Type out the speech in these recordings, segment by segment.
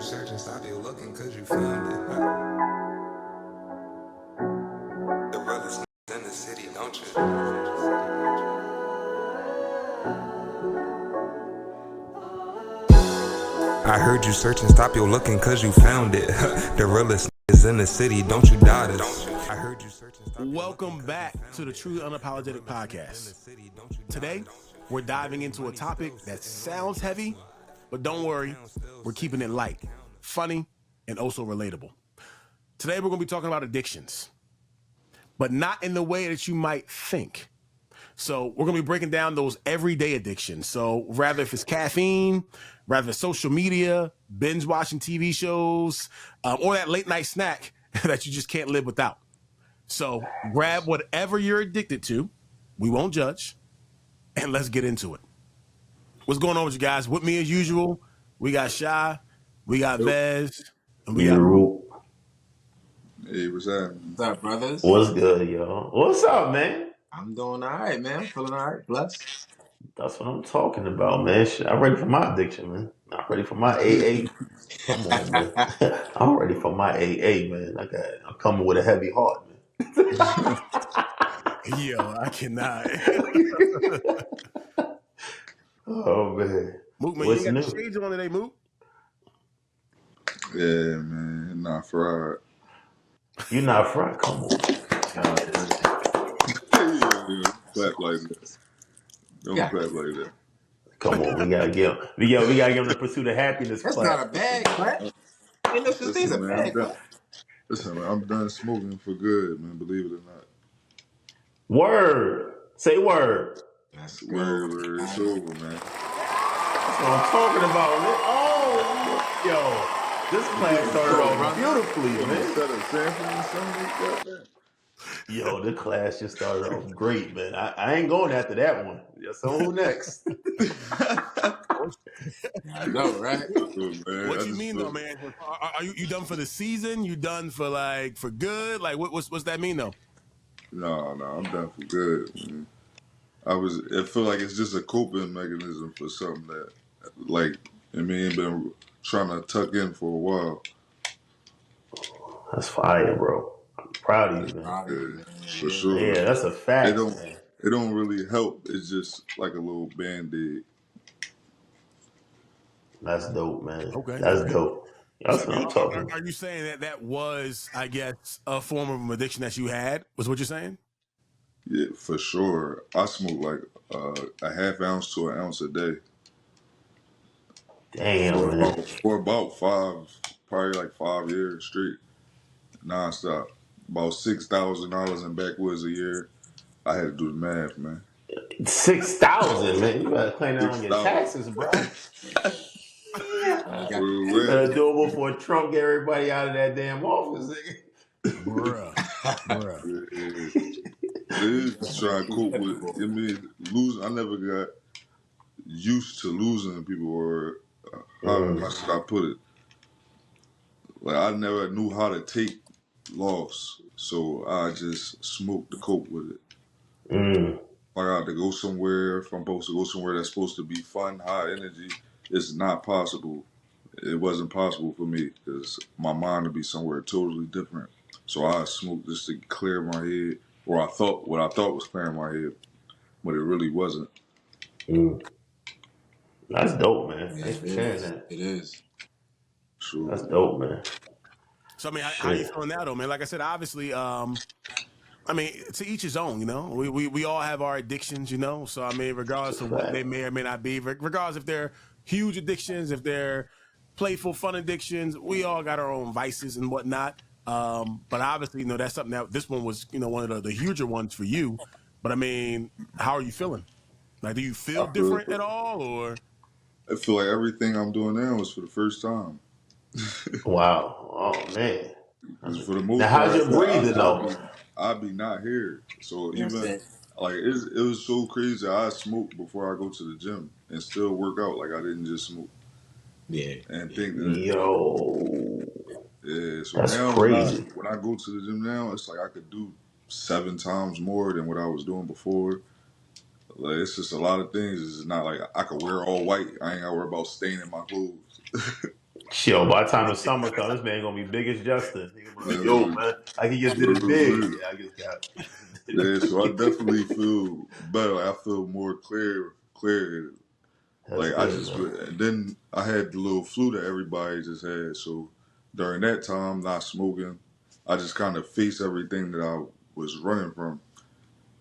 searching, stop you looking, cause you found it. The realest in the city, don't you? I heard you searching, stop your looking, cause you found it. The realest is in the city, don't you doubt it. I heard you searching, stop your Welcome back to the True Unapologetic Podcast. Today, we're diving into a topic that sounds heavy, but don't worry, we're keeping it light, funny, and also relatable. Today, we're going to be talking about addictions, but not in the way that you might think. So we're going to be breaking down those everyday addictions. So rather if it's caffeine, rather social media, binge watching TV shows, or that late night snack that you just can't live without. So grab whatever you're addicted to. We won't judge. And let's get into it. What's going on with you guys? With me as usual, we got Shy, we got Vez, and we got Root. Hey, what's happening? What's up, brothers? What's good, yo? What's up, man? I'm doing all right, man. I'm feeling all right. Blessed. That's what I'm talking about, man. Shit, I'm ready for my addiction, man. I'm ready for my AA. Come on, man. I'm ready for my AA, man. I'm coming with a heavy heart, man. Yo, I cannot. Oh, man. Mook, man, What's you got new? the shades on today, Mook. Yeah, man, not fried. You not fried? Come on. Clap like that. Don't Yeah. clap like that. Come on, we gotta give him. We gotta give him the pursuit of happiness. That's Clap. not a bad clap. Ain't no such thing as a Listen, man, bad clap. Listen, man, I'm done smoking for good, man. Believe it or not. Word. Say word. Let's go. Word, it's over, man. That's what I'm talking about, man. Oh, yo. This class started off beautifully, man. Instead of sampling or something like that, man. Yo, the class just started off great, man. I ain't going after that one. Yes, so who next? I know, right? Man, What you mean though, man? Are you done for the season? You done for for good? Like what's that mean though? No, I'm done for good, man. I feel like it's just a coping mechanism for something that, like, been trying to tuck in for a while. That's fire, bro. I'm proud of you, man. Yeah, for sure. Yeah, that's a fact, man. It don't really help. It's just like a little Band-Aid. That's dope, man. Okay. That's dope. That's what I'm talking. Are you saying that was, I guess, a form of addiction that you had? Was what you're saying? Yeah, for sure. I smoke like a half ounce to an ounce a day. Damn, man. For about probably like 5 years straight, nonstop. About $6,000 in backwoods a year. I had to do the math, man. 6,000, man. You better claim that on your 6,000. taxes, bro. You Real better do it before Trump get everybody out of that damn office, nigga. Bruh. It is to try and cope with. Losing. I never got used to losing people, or how should I put it? Like, I never knew how to take loss, so I just smoked to cope with it. If I got to go somewhere, if I'm supposed to go somewhere that's supposed to be fun, high energy, it's not possible. It wasn't possible for me because my mind would be somewhere totally different. So I smoked just to clear my head, or what I thought was clearing my head, but it really wasn't. That's dope, man. Yeah, Thanks for sharing that. It is. Sure. That's dope, man. So I mean, how you feeling now though, man? Like I said, obviously, I mean, to each his own, you know. We all have our addictions, you know. So I mean, regardless of what they may or may not be, regardless if they're huge addictions, if they're playful, fun addictions, we all got our own vices and whatnot. But obviously, you know, that's something that this one was, you know, one of the huger ones for you. But I mean, how are you feeling? Like, do you feel different at all, or? I feel like everything I'm doing now is for the first time. Wow. Oh, man. Because for the most now, part, how's your breathing, though? I'd be not here. So You know what I'm even, saying? like, it was so crazy. I smoke before I go to the gym and still work out like I didn't just smoke. Yeah. And think that. Yo. Yeah, so That's now crazy. when I go to the gym now, it's like I could do 7 times more than what I was doing before. Like, it's just a lot of things. It's not like I could wear all white. I ain't gotta worry about staining my clothes. Yo, by the time the summer comes, this man gonna be big as Justin. He gonna be like, yo, Uh, man, I can just did it big. Yeah, I just got. yeah, so I definitely feel better. Like, I feel more clear. That's Like I good, just man. and then I had the little flu that everybody just had. So during that time, not smoking, I just kind of faced everything that I was running from.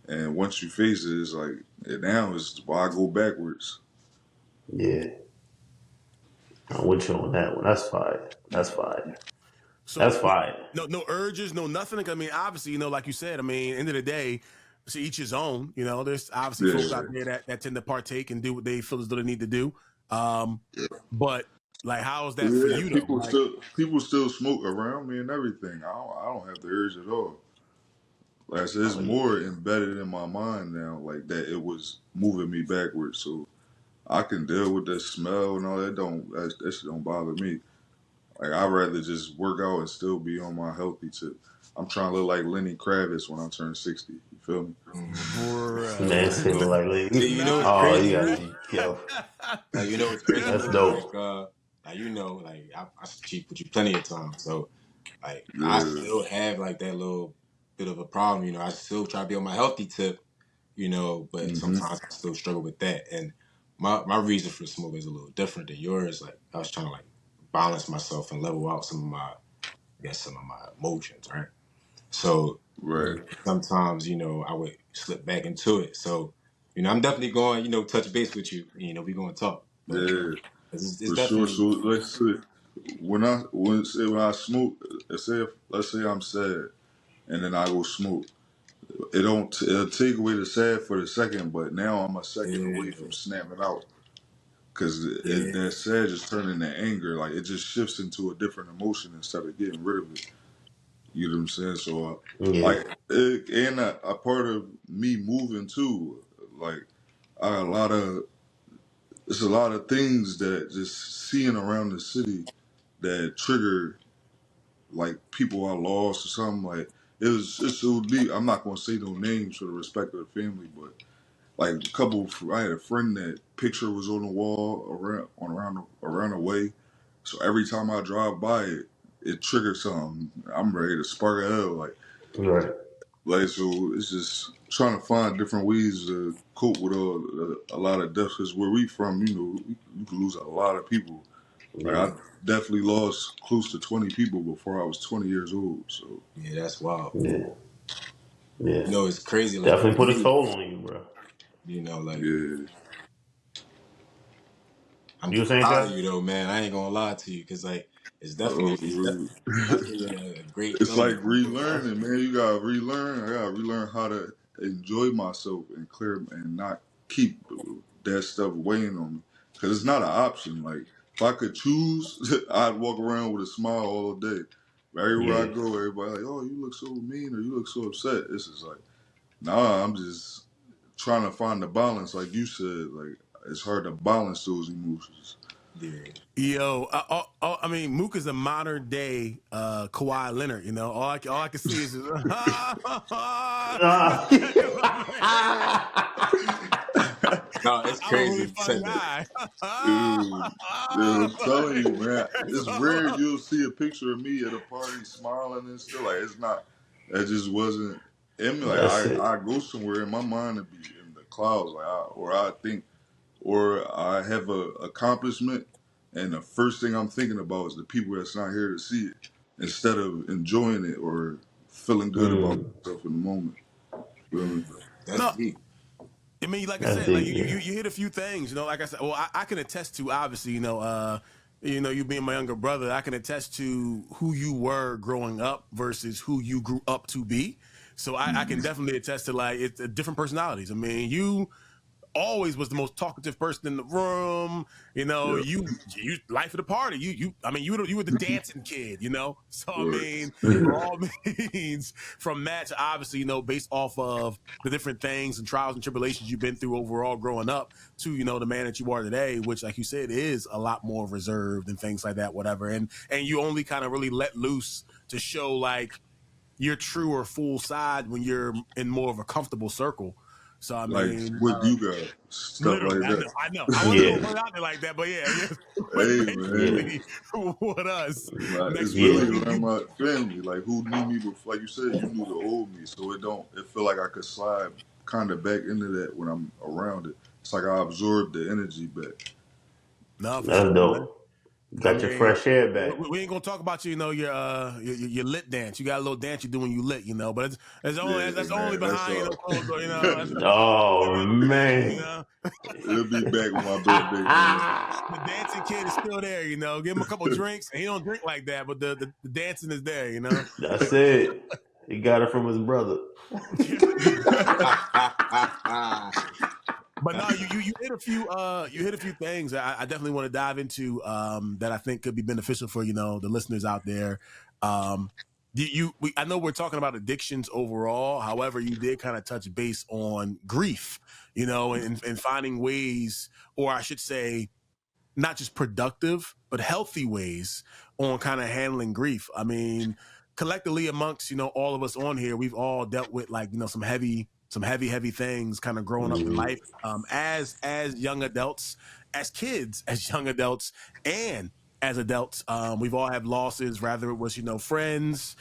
And once you face it, it's like now is why I go backwards. Yeah, I'm with you on that one. That's fire. That's fire. That's So fire. no urges, no nothing. I mean, obviously, like you said, I mean, end of the day, to each his own. There's obviously folks Yeah, out there that tend to partake and do what they feel as though they need to do. But like, how is that for yeah. you though? Like, People still smoke around me and everything. I don't have the urge at all. Like I said, it's Oh yeah, more embedded in my mind now, like that it was moving me backwards. So I can deal with the smell and all that. That shit don't bother me. Like I'd rather just work out and still be on my healthy tip. I'm trying to look like Lenny Kravitz when I turn 60. You feel me? man, bruh, seem like You know what's oh, you crazy, gotta Mook? be yo. Like, you know what's crazy, That's Mook? dope. Like, like I cheat with you plenty of times. So like I Yeah. still have like that little bit of a problem. I still try to be on my healthy tip. But Hmm. sometimes I still struggle with that. And my reason for smoking is a little different than yours. Like I was trying to like balance myself and level out some of my emotions, right? So Right. sometimes, I would slip back into it. So, I'm definitely going, touch base with you. We're going to talk. But Yeah. it's For sure. definitely, So let's say when I smoke, let's say I'm sad and then I go smoke. It'll take away the sad for the second, but now I'm a second away yeah, from snapping out because yeah, that sad just turn into anger. Like it just shifts into a different emotion instead of getting rid of it. You know what I'm saying? So Yeah, like and a part of me moving too. Like I got it's a lot of things that just seeing around the city that trigger like people I lost or something. Like it's so deep. I'm not gonna say no names for the respect of the family, but like I had a friend that picture was on the wall around the way. So every time I drive by it, it triggers something. I'm ready to spark it up. right. So it's just trying to find different ways to cope with a lot of deaths. Cause where we from, you can lose a lot of people. Like Yeah, I definitely lost close to 20 people before I was 20 years old. So yeah, that's wild. yeah, yeah. It's crazy. Like Definitely with put a me, toll on you, bro. like yeah, I'm You were just saying, proud of Shy? you though, man. I ain't gonna lie to you because like uh, definitely a great it's feeling. like That's relearning, man. You gotta relearn. I gotta relearn how to enjoy myself and clear and not keep that stuff weighing on me. Cause it's not an option. Like if I could choose, I'd walk around with a smile all day. Everywhere I yeah, go, everybody like, "Oh, you look so mean," or "You look so upset." This is like, nah. I'm just trying to find the balance, like you said. Like it's hard to balance those emotions. Yeah, yo, I mean, Mook is a modern day Kawhi Leonard. All I can see is, Ah. no, it's I'm a crazy really you fun said that. guy. Dude, I'm telling you, man. It's rare you'll see a picture of me at a party smiling and still like it's not. That just wasn't in me. Like That's it. I go somewhere in my mind to be in the clouds, or I think, or I have a accomplishment, and the first thing I'm thinking about is the people that's not here to see it, instead of enjoying it or feeling good about Mm, myself in the moment. Feel me? That's No, deep. I mean, like I that's said, like deep. you hit a few things. Like I said, well, I can attest to obviously, you being my younger brother, I can attest to who you were growing up versus who you grew up to be. So I can definitely attest to like it's different personalities. I mean, you always was the most talkative person in the room. Yeah. You life of the party. I mean, you were the dancing kid. So I Right. mean, Yeah, for all means, from that to obviously, based off of the different things and trials and tribulations you've been through overall growing up to the man that you are today, which, like you said, is a lot more reserved and things like that, whatever. And you only kind of really let loose to show like your true or full side when you're in more of a comfortable circle. So I Like mean, what you got, stuff like literally, that. I know. I wasn't gonna Yeah, put it out there like that, but yeah, yeah. But Hey yeah, man, basically, with us, like next it's week yeah. really we around my family. Like who knew me before? Like you said, you knew the old me, so it don't. It feel like I could slide kind of back into that when I'm around it. It's like I absorb the energy back. no for That's sure, man. dope. I Got your mean, fresh air back. we ain't gonna talk about your lit dance. You got a little dance you do when you lit, but it's only Yeah, that's only man, that's behind all. closed door. That's Oh only on the dance. man. It'll be back on my birthday, man. The dancing kid is still there. Give him a couple drinks, and he don't drink like that, but the dancing is there. That's it. He got it from his brother. But no, you hit a few things I definitely want to dive into that I think could be beneficial for the listeners out there. I know we're talking about addictions overall. However, you did kind of touch base on grief, and finding ways, or I should say, not just productive but healthy ways on kind of handling grief. I mean, collectively amongst all of us on here, we've all dealt with like some heavy things kind of growing up in Mhm. life, as young adults, as kids, as young adults, and as adults. We've all had losses, rather it was friends,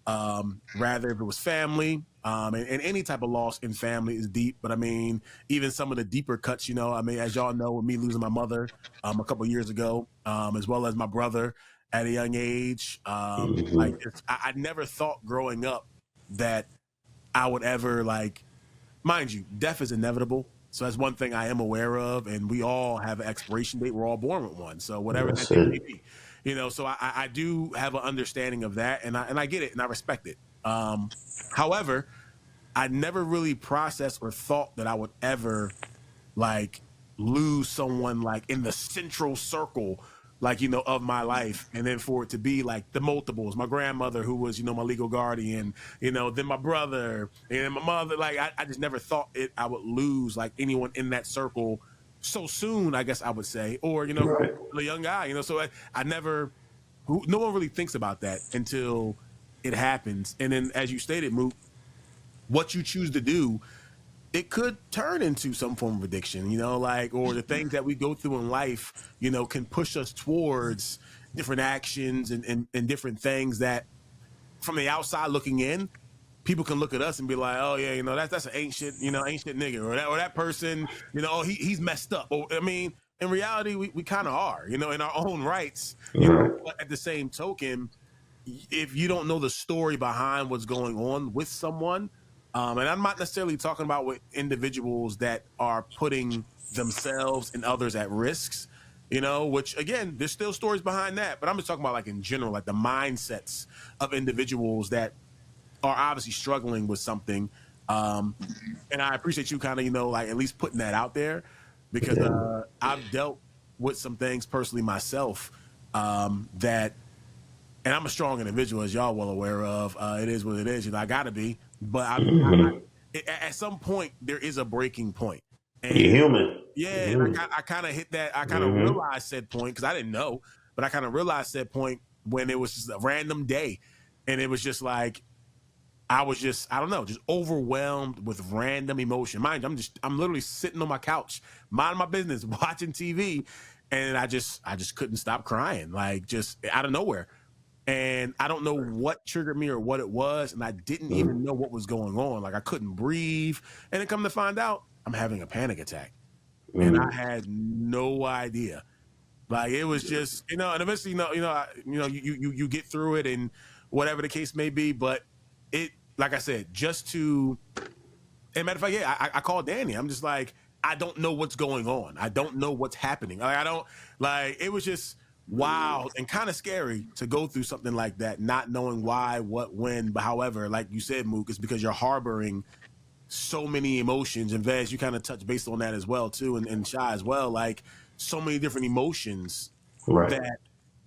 rather if it was family, and any type of loss in family is deep. But I mean, even some of the deeper cuts, I mean, as y'all know, with me losing my mother a couple of years ago, as well as my brother at a young age. Like Mhm. I never thought growing up that I would ever, like, mind you, death is inevitable. So that's one thing I am aware of, and we all have an expiration date. We're all born with one, so whatever that That's date may it. be, So I do have an understanding of that, and I get it, and I respect it. However, I never really processed or thought that I would ever like lose someone like in the central circle, like of my life, and then for it to be like the multiples, my grandmother who was my legal guardian, then my brother and my mother. Like I just never thought I would lose like anyone in that circle so soon, I guess I would say, or Right. the young guy, so I never, no one really thinks about that until it happens. And then, as you stated, Mook, what you choose to do, it could turn into some form of addiction, like, or the things that we go through in life, can push us towards different actions and different things that from the outside looking in, people can look at us and be like, oh yeah, that's an ancient nigga, or that person, oh, he's messed up. Or, I mean, in reality, we kind of are, in our own rights, Right. but at the same token, if you don't know the story behind what's going on with someone, and I'm not necessarily talking about with individuals that are putting themselves and others at risks, which again, there's still stories behind that, but I'm just talking about like in general, like the mindsets of individuals that are obviously struggling with something. And I appreciate you kind of, like at least putting that out there, because Yeah. I've dealt with some things personally myself, that, and I'm a strong individual, as y'all well aware of. It is what it is. I got to be. But Mhm. at some point, there is a breaking point. You're And human. yeah, You're and human. I kind of hit that. I kind of Mhm. realized said point because I didn't know, but I kind of realized that point when it was just a random day. And it was just like, I was just, I don't know, just overwhelmed with random emotion. Mind you, I'm literally sitting on my couch, minding my business, watching TV. And I just couldn't stop crying, like just out of nowhere. And I don't know what triggered me or what it was, and I didn't even know what was going on. Like I couldn't breathe, and then come to find out, I'm having a panic attack, and I Mhm. had no idea. Like it was just, and eventually, you get through it, and whatever the case may be. But it, like I said, just to, and matter of fact, yeah, I called Danny. I'm just like, I don't know what's going on. I don't know what's happening. Like I don't, like, it was just wild and kind of scary to go through something like that, not knowing why, what, when. But however, like you said, Mook, it's because you're harboring so many emotions. And Vaz, you kind of touch based on that as well too, and Shy as well. Like so many different emotions Right. that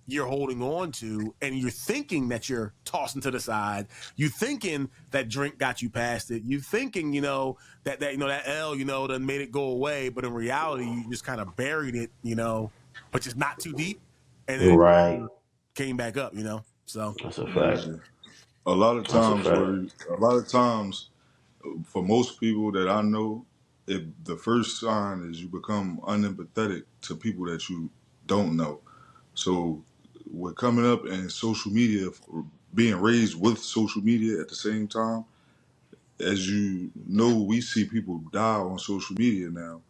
you're holding on to, and you're thinking that you're tossing to the side. You thinking that drink got you past it. You thinking, that L, done made it go away. But in reality, you just kind of buried it, but just not too deep, and then Right. came back up, So That's a fact. Yeah. A lot of That's a times, fact. for most people that I know, if the first sign is you become unempathetic to people that you don't know. So with coming up and social media, being raised with social media at the same time, as you know, we see people die on social media now,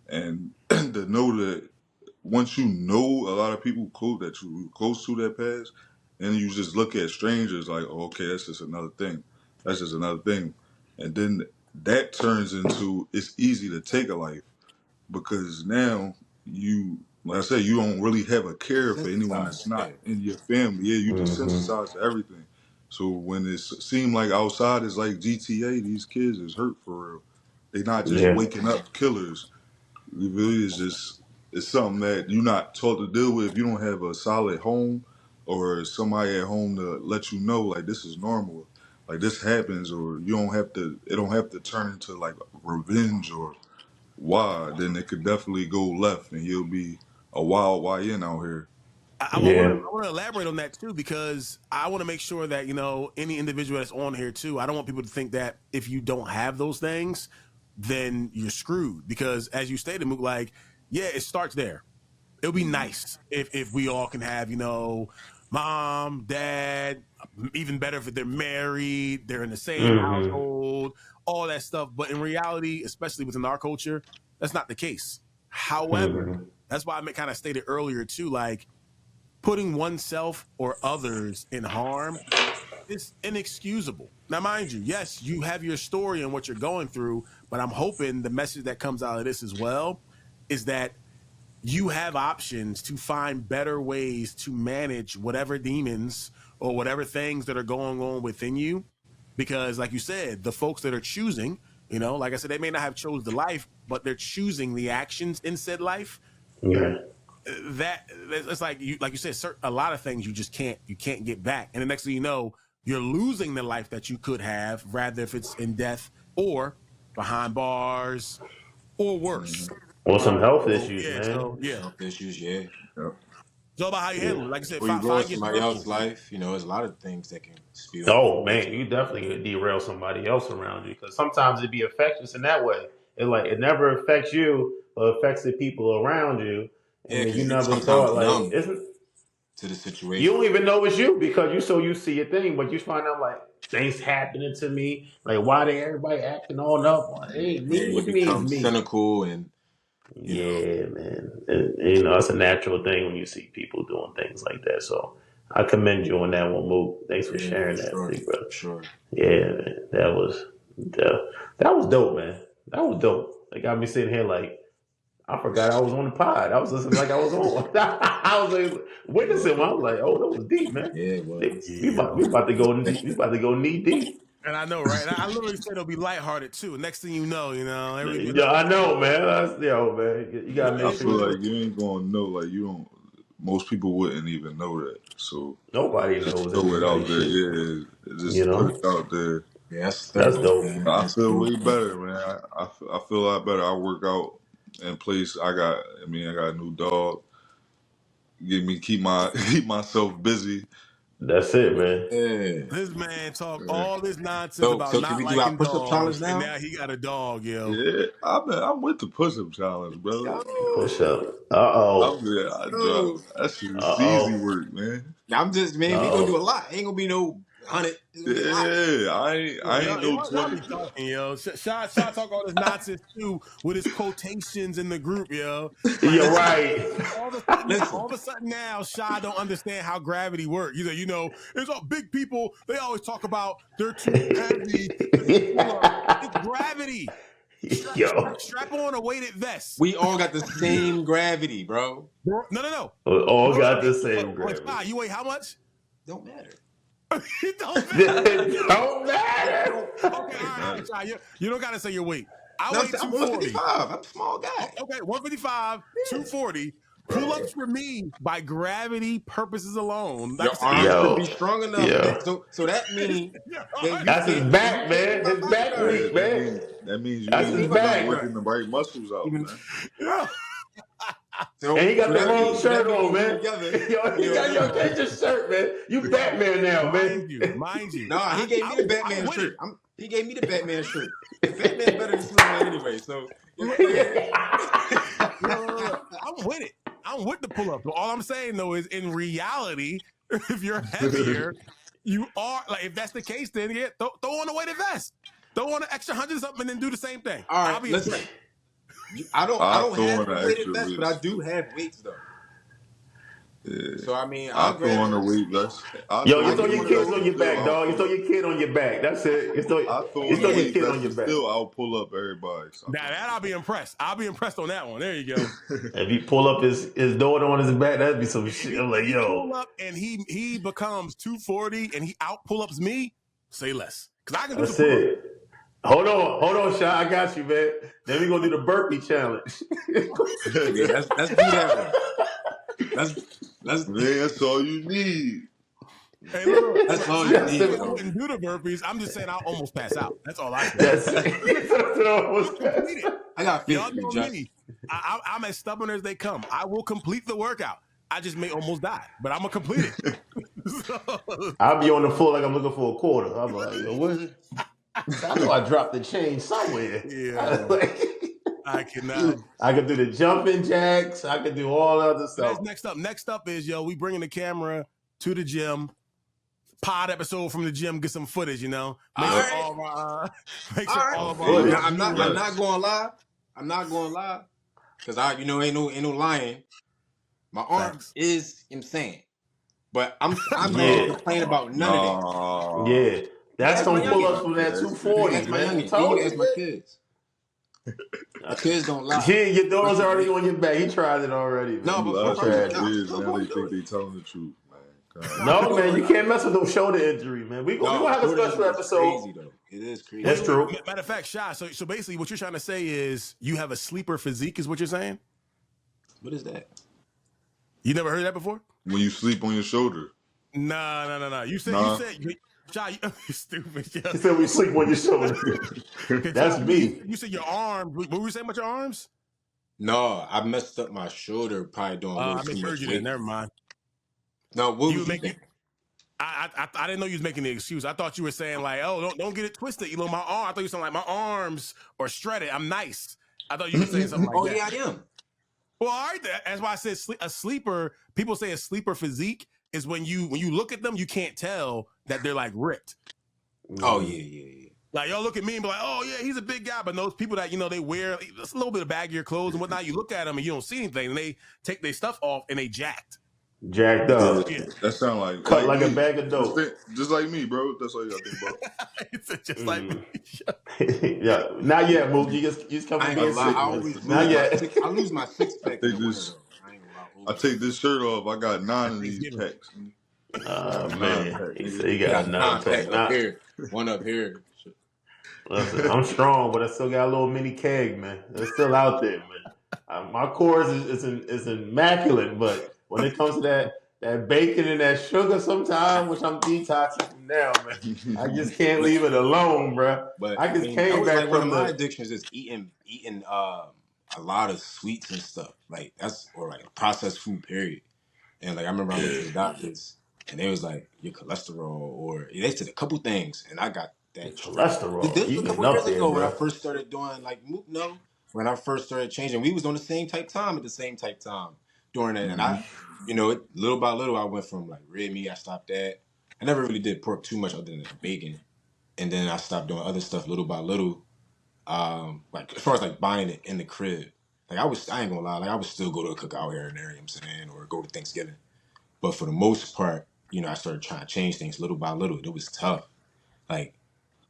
and to know that once you know a lot of people close that you close to that past, and you just look at strangers like, oh, okay, that's just another thing. That's just another thing. And then that turns into it's easy to take a life because now you, like I said, you don't really have a care for anyone that's Desensitized. Yeah. not in your family. Yeah, you Mm-hmm. desensitized to everything. So when it seemed like outside is like GTA, these kids is hurt for real. They not just Yeah. waking up killers. It really is just it's something that you're not taught to deal with if you don't have a solid home or somebody at home to let you know like this is normal. Like this happens or you don't have to it don't have to turn into like revenge or why, then it could definitely go left and he'll be a wild YN out here. I want to Yeah. I want to elaborate on that too because I want to make sure that any individual that's on here too. I don't want people to think that if you don't have those things, then you're screwed. Because as you stated, Mook, like yeah, it starts there. It would be nice if we all can have mom, dad, even better if they're married, they're in the same Mm-hmm. household, all that stuff. But in reality, especially within our culture, that's not the case. However, Mm-hmm. that's why I kind of stated earlier too, like putting oneself or others in harm is inexcusable. Now, mind you, yes, you have your story and what you're going through, but I'm hoping the message that comes out of this as well is that you have options to find better ways to manage whatever demons or whatever things that are going on within you. Because, like you said, the folks that are choosing, like I said, they may not have chose the life, but they're choosing the actions in said life. Yeah. That it's like you said, a lot of things you can't get back, and the next thing you know, you're losing the life that you could have, rather if it's in death or behind bars or worse. Or some health So issues, yeah, man. so yeah, Health issues, yeah. Yeah. it's all about how you Yeah. handle it. Like I said, Or you ruin find your somebody else's circle. life. There's a lot of things that can spill into Oh the man, future. you definitely derail somebody else around you because sometimes it be infectious in that way. It never affects you, but affects the people around you, Yeah, and then you because you never sometimes thought like numb isn't to the you situation. don't even know it's you because you so you see your thing, but you find out like things happening to me. Like why they everybody acting all up? Well, it ain't Yeah, me. you What do you mean it's become me? cynical and Yeah, man. And, it's a natural thing when you see people doing things like that. So I commend you on that one, Mook. Thanks for yeah, for sharing that, sure, big brother. for sure. Yeah, man. That was dope, man. That was dope. They got me sitting here like I forgot I was on the pod. I was listening like I was on. I was like witnessing. I was like, oh, that was deep, man. Yeah, it was. Yeah, We about to go. We about to go knee deep. and I know, right? And I literally said it'll be lighthearted too. Next thing you know, Yeah, I know, man. Yo, man. You gotta I make feel sure like you ain't gonna know, like you don't. Most people wouldn't even know that. So nobody just knows throw it everybody out there. shit. Yeah, You just put know, it out there. Yeah, that's that's thorough, dope. man. I That's feel cool. way better, man. I feel a lot better. I work out in place. I got a new dog. Get me keep my keep myself busy. That's it, man. Yeah. this man talk Yeah, all this nonsense So, about so can not we do our liking push-up challenge dogs, and now? now he got a dog, yo. yeah. I'm with the push-up challenge, brother. Push Yo, up. Uh I'm oh. there. I drop. yo. That shit Uh is easy oh. work, man. I'm just, Uh man. We gonna do a oh. lot. Ain't gonna be no 100. It's gonna be a lot. Yeah, I Y'all, ain't no y'all 20. be talking, yo. Shaw talk all this nonsense too with his quotations in the group, yo. Like You're right. Listen, all of a sudden now, Shaw don't understand how gravity works. He's like, it's all big people. They always talk about they're too heavy to do pull-ups. It's gravity. Yo. Strap on a weighted vest. we all got the same gravity, bro. No, no, no. We all Bro, got the same but gravity. Shaw, you weigh how much? Don't matter. It don't matter. It don't It matter. don't Okay, It all don't right, matter. Shaw. You don't gotta say your weight. I No, weigh I'm 240. 155. I'm a small Oh, guy. okay, 155, Yeah. 240. Pull-ups for me by gravity purposes alone. Like I Your said, arms should be Yo. strong enough Yo. that so that means that yeah, That's his you back, can't be man. my His back Yeah, weak, bodyguard. man. that means you That's Can't be his ain't my you not back. working bodyguard. the right muscles out, Even man. yeah. And so he got so the that wrong means shirt on, we man. together. Yo, he got We your change your shirt, man. You Yo, Batman now, man. mind you. Nah, he gave me the I Batman with it. shirt. He gave me the Batman shirt. And Batman's better than Superman anyway. So you know what I'm saying? Look, I'm with it. I'm with the pull up. But all I'm saying though is, in reality, if you're heavier, you are like. If that's the case, then yeah, throw on a weighted vest. Throw on an extra 100 something and then do the same thing. All right, I'll be listen. impressed. I don't I'll throw have on a an weighted extra vest, but I vest. do have weights though. Yeah. So I mean, I'll I'd throw on a rather weight vest. I'll Yo, throw you I on throw a get your one weight of kids vest on and those. your still back, I'll dog. You pull throw up. your kid on your back. That's it. I'll throw You on throw a your weight kid on vest your and back. still I'll pull up everybody. So Now that I'll be impressed. I'll be impressed on that one. There you go. If he pull up his daughter on his back, that'd be some shit. I'm If like, he yo, pull up and he becomes 240 and he out pull ups me, say less. Because I can do the that's pull up. it. Hold on, Sha. I got you, man. Then we gonna do the burpee challenge. Yeah, let's do that one. Let's man, that's all you need. Hey, look. that's all I you didn't say need, I though. wouldn't do the burpees. I'm just saying I'll almost pass out. That's all I said. That's it. I'll complete it. I got faith Y'all in you, know Just. me. I'm as stubborn as they come. I will complete the workout. I just may almost die, but I'm gonna complete it. So, I'll be on the floor like I'm looking for a quarter. I'm like, yo, what? I know I dropped the chain somewhere. yeah, I cannot. I could do the jumping jacks. I could do all other So that's stuff. next up. Next up is we bringing the camera to the gym. Pod episode from the gym. Get some footage. Make All sure right. all of our make All sure right. all of Footage. our Now I'm viewers. not gonna lie. I'm not gonna lie. Cause ain't no lying. My arm Facts. is insane. But I'm not gonna Yeah, complain about none of that. Nah, yeah. You can That's ask my them pull youngin. ups from that that's 240, You can ask my man. I youngin. Then you told can ask you, my man. kids. My kids don't lie. Yeah, your daughter's Especially already me. on your back. He tried it already, No, man. you but He lie for to real, your tried yeah, it. I'm kids still now. They gonna do think it. they telling the truth, man. I'm God. No, still man, you gonna do can't it. mess with no shoulder injury, man. We No, gonna have a shorter special injury is episode. crazy though. It is That's crazy. Wait. true. Matter of fact, Shy. So basically, what you're trying to say is you have a sleeper physique, is what you're saying? What is that? You never heard that before? When you sleep on your shoulder, No. You nah. said, Shy, you stupid. Yeah. He said we sleep on your shoulder. That's me. You said your arms. What were you saying about your arms? No, I messed up my shoulder probably doing a little I too misheard much you then. weight. Never mind. No, what You was were you making. thinking? I didn't know you was making the excuse. I thought you were saying like, oh, don't get it twisted. My arm. I thought you were saying like my arms are shredded. I'm nice. I thought you were saying something like Oh that. yeah, I am. Well, all right. That's why I said a sleeper. People say a sleeper physique is when you look at them, you can't tell that they're like ripped. Oh yeah. Like y'all look at me and be like, oh yeah, he's a big guy. But those people that they wear just a little bit of baggier clothes and whatnot, you look at them and you don't see anything, and they take their stuff off and they jacked. Jacked Yeah, up. Yeah, that sound Cut like a me. bag of dope. Just like me, bro. That's all you gotta think about. it's just like Mm. Yeah. Not yet, Mook. You just come I from ain't I being gonna lie. take I sick, man. always Not yet. lose my six pack in the winter this. though. I ain't gonna lie. I Always. take this shirt off. I got 9 of these Thanksgiving. packs. Nine Man. pack, He nigga. said he You got a got a nine nine pack pack. up Nah. here, one up here. Listen, I'm strong, but I still got a little mini keg, man. It's still out there, man. My core is immaculate, but when it comes to that bacon and that sugar, sometimes, which I'm detoxing from now, man, I just can't But leave it alone, bro. but I I just mean that came was back like one of from my the addictions is eating a lot of sweets and stuff. Like that's or like processed food period. And like I remember I went to the doctors and they was like your cholesterol or they said a couple things and I got that straight. cholesterol. This You was a getting couple up years there, ago when I bro. first started doing like no when I first started changing. We was on the same type time at the same type time during that and I little by little I went from like red meat I stopped that. I never really did pork too much other than bacon and then I stopped doing other stuff little by little. Like as far as like buying it in the crib, like I ain't gonna lie, like I would still go to a cookout here and there, you know what I'm saying, or go to Thanksgiving. But for the most part, I started trying to change things little by little. It was tough. Like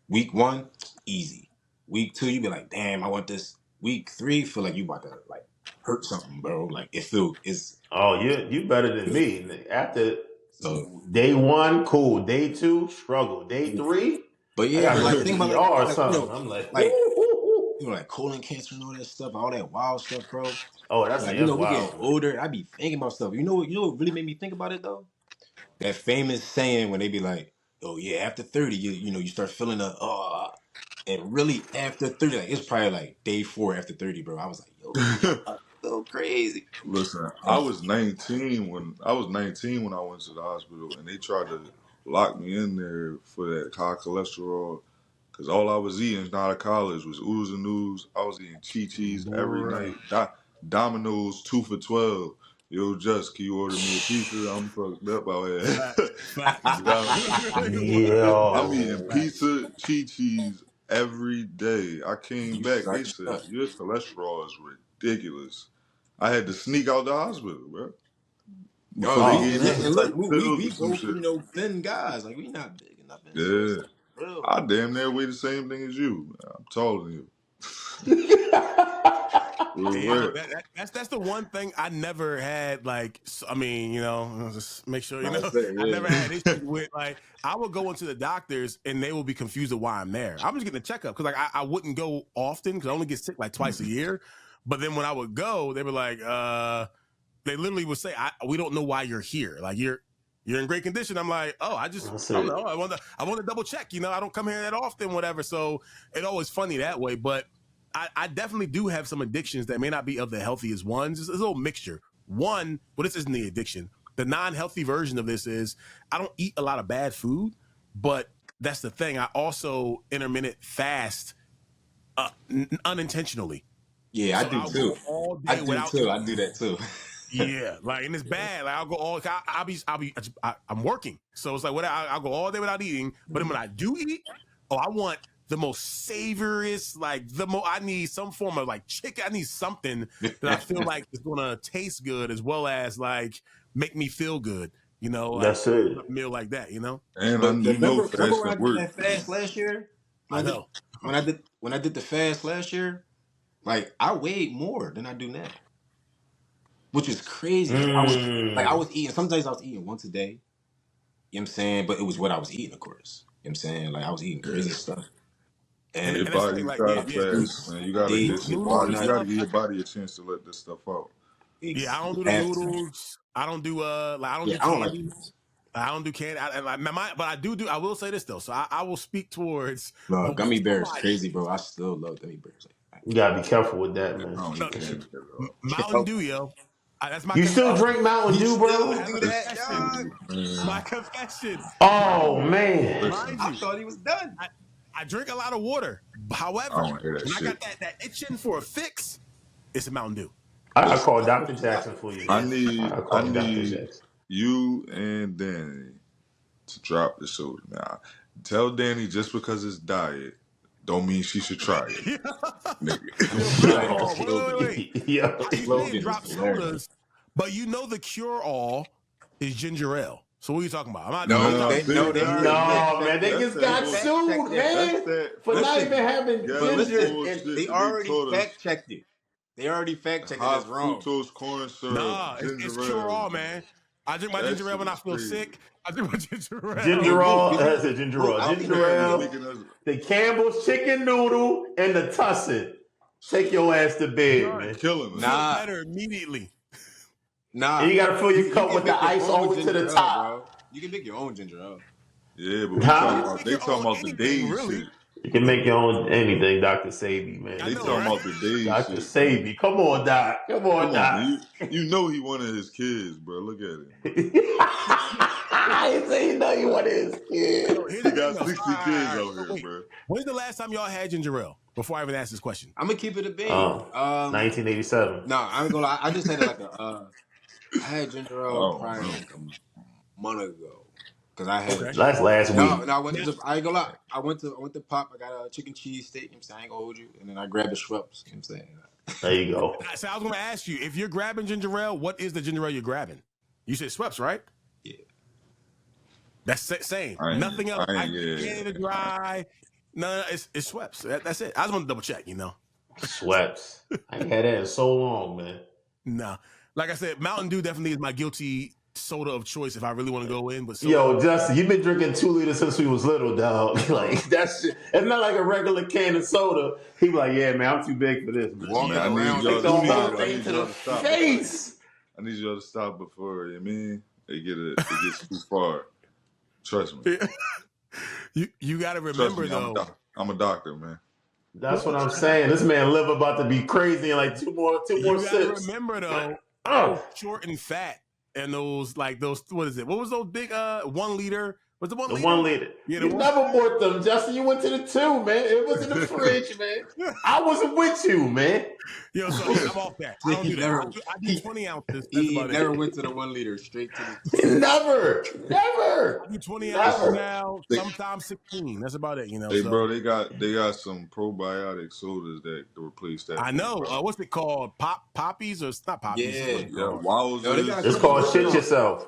week one, easy. Week two, you be like, damn, I want this. Week three, feel like you about to like hurt something, bro. Like it's Oh, you better than me. After so. day one, cool. Day two, struggle. Day three, But I yeah, gotta but go like to think the about ER or something. I'm like, like ooh. like colon cancer and all that stuff, all that wild stuff, bro. Oh, Like that's we getting wild, man. older. I be thinking about stuff. You know what really made me think about it though? That famous saying when they be like, "Oh yeah, after 30, you start feeling and really after 30, like it's probably like day 4 after 30, bro. I was like, yo, I feel crazy. Listen, I And was 19 when I went to the hospital and they tried to lock me in there for that high cholesterol Cause all I was eating out of college was oodles and noodles. I was eating Chi-Chi's every Bruh. night. Domino's 2 for $12. Yo, just can you order me a pizza? I'm fucked up out here. Facts. I'm Definitely eating Yo. facts. pizza, Chi-Chi's every day. I came You back. They such said a your cholesterol is ridiculous. I had to sneak out the hospital, bro. yo. Before they Oh We gave me and, some man. and type look, of we pills or we some both shit. thin guys. Like we not big or nothing. So Yeah. it's like real. I Like damn near weigh the same thing as you. I'm taller than you. Real Yeah, rap. that's the one thing I never had. Like, I mean, just make sure I say, I never yeah. had issues with. Like, I would go into the doctors and they will be confused of why I'm there. I'm just getting a checkup because like I wouldn't go often because I only get sick like twice a year. But then when I would go, they were like, they literally would say, "We don't know why you're here. Like you're in great condition." I'm like, "Oh, I That's don't it. know. I want to double check. I don't come here that often, whatever." So it's always funny that way, but. I definitely do have some addictions that may not be of the healthiest ones. It's a little mixture. One, well, this isn't the addiction. The non-healthy version of this is I don't eat a lot of bad food, but that's the thing. I also intermittent fast unintentionally. Yeah, I So do I'll too. go all I day do without too. I eating. do that too. Yeah, like, and it's bad. Like I'll go all. I'm working, so it's like what I'll go all day without eating. But then when I do eat, I want the most savoriest, like I need some form of like chicken. I need something that I feel like is gonna taste good as well as like make me feel good. Like That's it. a meal like that. And But remember when fasting I did work. that fast last year? I know. When I did the fast last year, like I weighed more than I do now, which is crazy. I Mm. was eating. Sometimes I was eating once a day. You know what I'm saying? But it was what I was eating, of course. You know what I'm saying? Like I was eating Yeah. crazy stuff. And, And Your and that's the body, thing. you Like gotta yeah. fast, man. You gotta dates, give your Noodles body, and you gotta stuff. give your body a chance to let this stuff out. Yeah, I don't do the have to. noodles. I don't do like I don't Yeah, do I don't like candy. this. I don't do candy. But I do. I will say this though. So I will speak towards No, gummy bear is somebody. crazy, bro. I still love gummy bears. You gotta be careful with that, I man. don't No, eat that shit at all. Mountain Yo, Dew, yo. That's my You still confession. drink Mountain he Dew, still bro? That's do my That's that, confession. dog. My man. confession. Oh man. Mind Listen, I you, thought he was done. I drink a lot of water. I don't However, wanna hear that when I shit. got that itching for a fix, it's a Mountain Dew. I gotta Listen, call Dr. Jackson for you, man. I gotta I call Dr. need Jackson. you and Danny to drop the soda now. Tell Danny just because it's diet don't mean she should try it, Yo, nigga. first of That all, wait, slogan, wait. Yo. You saying slogan is drop hilarious. sodas, but the cure all is ginger ale. So what are you talking about? We ain't No, No, talking they see, no, ginger they that's ale. that bull. No, man, fact they checked That's just they that got bull. fact sued, checked it. man, That's that. for not Listen, even Listen, having yeah, but that's ginger listen, and bullshit they that they already told us. fact checked it. They already fact checked it. High That's wrong. fructose corn syrup, Nah, it's ginger cure ale. all, man. I drink my That ginger ale shit when I is feel crazy. sick. I drink my ginger Hey, ale. ginger Mook, ale, did you? ginger ale, I don't This think you ginger man heard is me. ale, making us. the Campbell's chicken noodle, and the tussin. Take your ass to bed, Done. man. Killing us. Feel Nah, better immediately. And nah. you gotta fill your You cup can with the make your ice all own the way to the ginger ale, top. bro. You can make your own ginger ale. Yeah, but we You talking Huh? can about make they your talking own about the anything, day really. shit. You can make your own anything, Dr. Sabi, man. I They know, talking right? about the day Dr. shit, man. Sabi. Come on, Doc. Come on, Come on, Doc. man. You know he one of his kids, bro. Look at him, bro. I ain't say you know you want his kid. So here's He the thing, got though. So, 60 kids out So here, wait, bro. when's the last time y'all had ginger ale? Before I even ask this question. I'm gonna keep it a bean. 1987. Nah, I ain't gonna lie. I just had like a I had ginger I ale don't probably know. like a month ago because I had Okay. That's last no, week. no. I went to Now, the. I ain't gonna lie. I went to Pop. I got a chicken cheese steak. You know what I'm saying I ain't gonna hold you, and then I grabbed the Schweppes. You know what I'm saying. There you go. so I was going to ask you, if you're grabbing ginger ale, what is the ginger ale you're grabbing? You said Schweppes, right? Yeah. That's same. I ain't, Nothing I else. I ain't, yeah. Canada Dry. No, it's Schweppes. That's it. I just want to double check. Sweats. I ain't had that in so long, man. No, like I said, Mountain Dew definitely is my guilty soda of choice if I really want to go in. But soda, Yo, Justin, you've been drinking 2 liters since we was little, dog. Like that's it's not like a regular can of soda. He be like, yeah, man, I'm too big for this, man. Walking Man, I need around y'all Take to the Dooney whole stop. with I thing need to the y'all to stop before face. I need y'all to stop before, you mean? It gets too far. Trust me. you got to Trust remember me, though. I'm a doctor, man. That's what I'm saying. This man liver about to be crazy in like two more You got to sips. remember though. I Uh, was short and fat, and those what is it? What was those big 1 liter Was the 1 The liter? 1 liter. Yeah, You never bought them, Justin. You went to the 2, man. It was in the fridge, man. I wasn't with you, man. Yo, so yeah, I'm off that. I don't do that. I do 20 ounces. That's He about never it. went to the 1 liter, straight to the. Never. I do 20 ounces Never. now, sometimes 16. That's about it, Hey, so. bro, they got some probiotic sodas that replace that. I know. What's it called? Poppies or it's not poppies? Yeah. What's it called? Wowzers. Yo, they got a It's couple called shit discounts. yourself.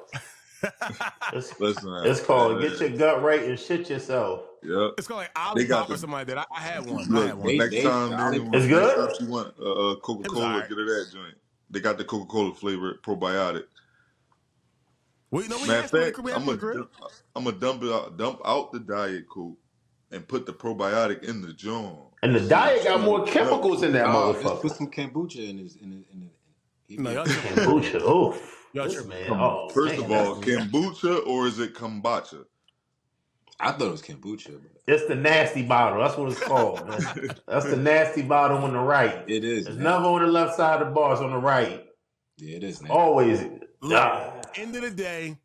Listen, It's called get your gut right and shit yourself. Yep. It's called like Olipop or something like that. I had one. Look, next time It's good? she want Coca-Cola, right. get her that joint. They got the Coca-Cola flavored probiotic. Matter of fact, I'm gonna dump out the Diet Coke and put the probiotic in the joint. And the diet got more chemicals in that Just motherfucker. put some kombucha in his. No, y'all kombucha. Oof. Y'all This tripping. man. First of all, kombucha or is it kombucha? I thought it was kombucha. But... It's the nasty bottle. That's what it's called, man. That's the nasty bottle on the right. It is. It's never on the left side of the bar. It's on the right. Yeah, it is. Always. End of the day,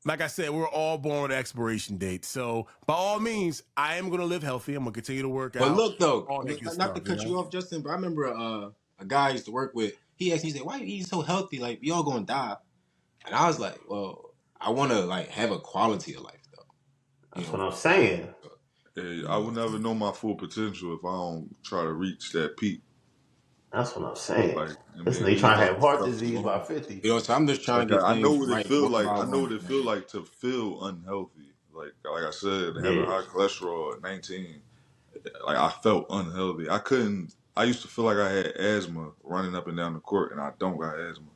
like I said, we're all born with an expiration date. So by all means, I am going to live healthy. I'm going to continue to work out. But look, though, not to cut you off, Justin, but I remember a guy I used to work with. He asked, he said, "Why you eating so healthy? Like, we all going to die." And I was like, "Well, I want to like have a quality of life, though." That's what I'm saying. Hey, I would never know my full potential if I don't try to reach that peak. That's what I'm saying. Like, listen, they trying to have heart disease by 50. You know, so I'm just trying to get I know what right it feel like. I know what it feel like to feel unhealthy. Like I said, having high cholesterol at 19, like I felt unhealthy. I used to feel like I had asthma running up and down the court, and I don't got asthma.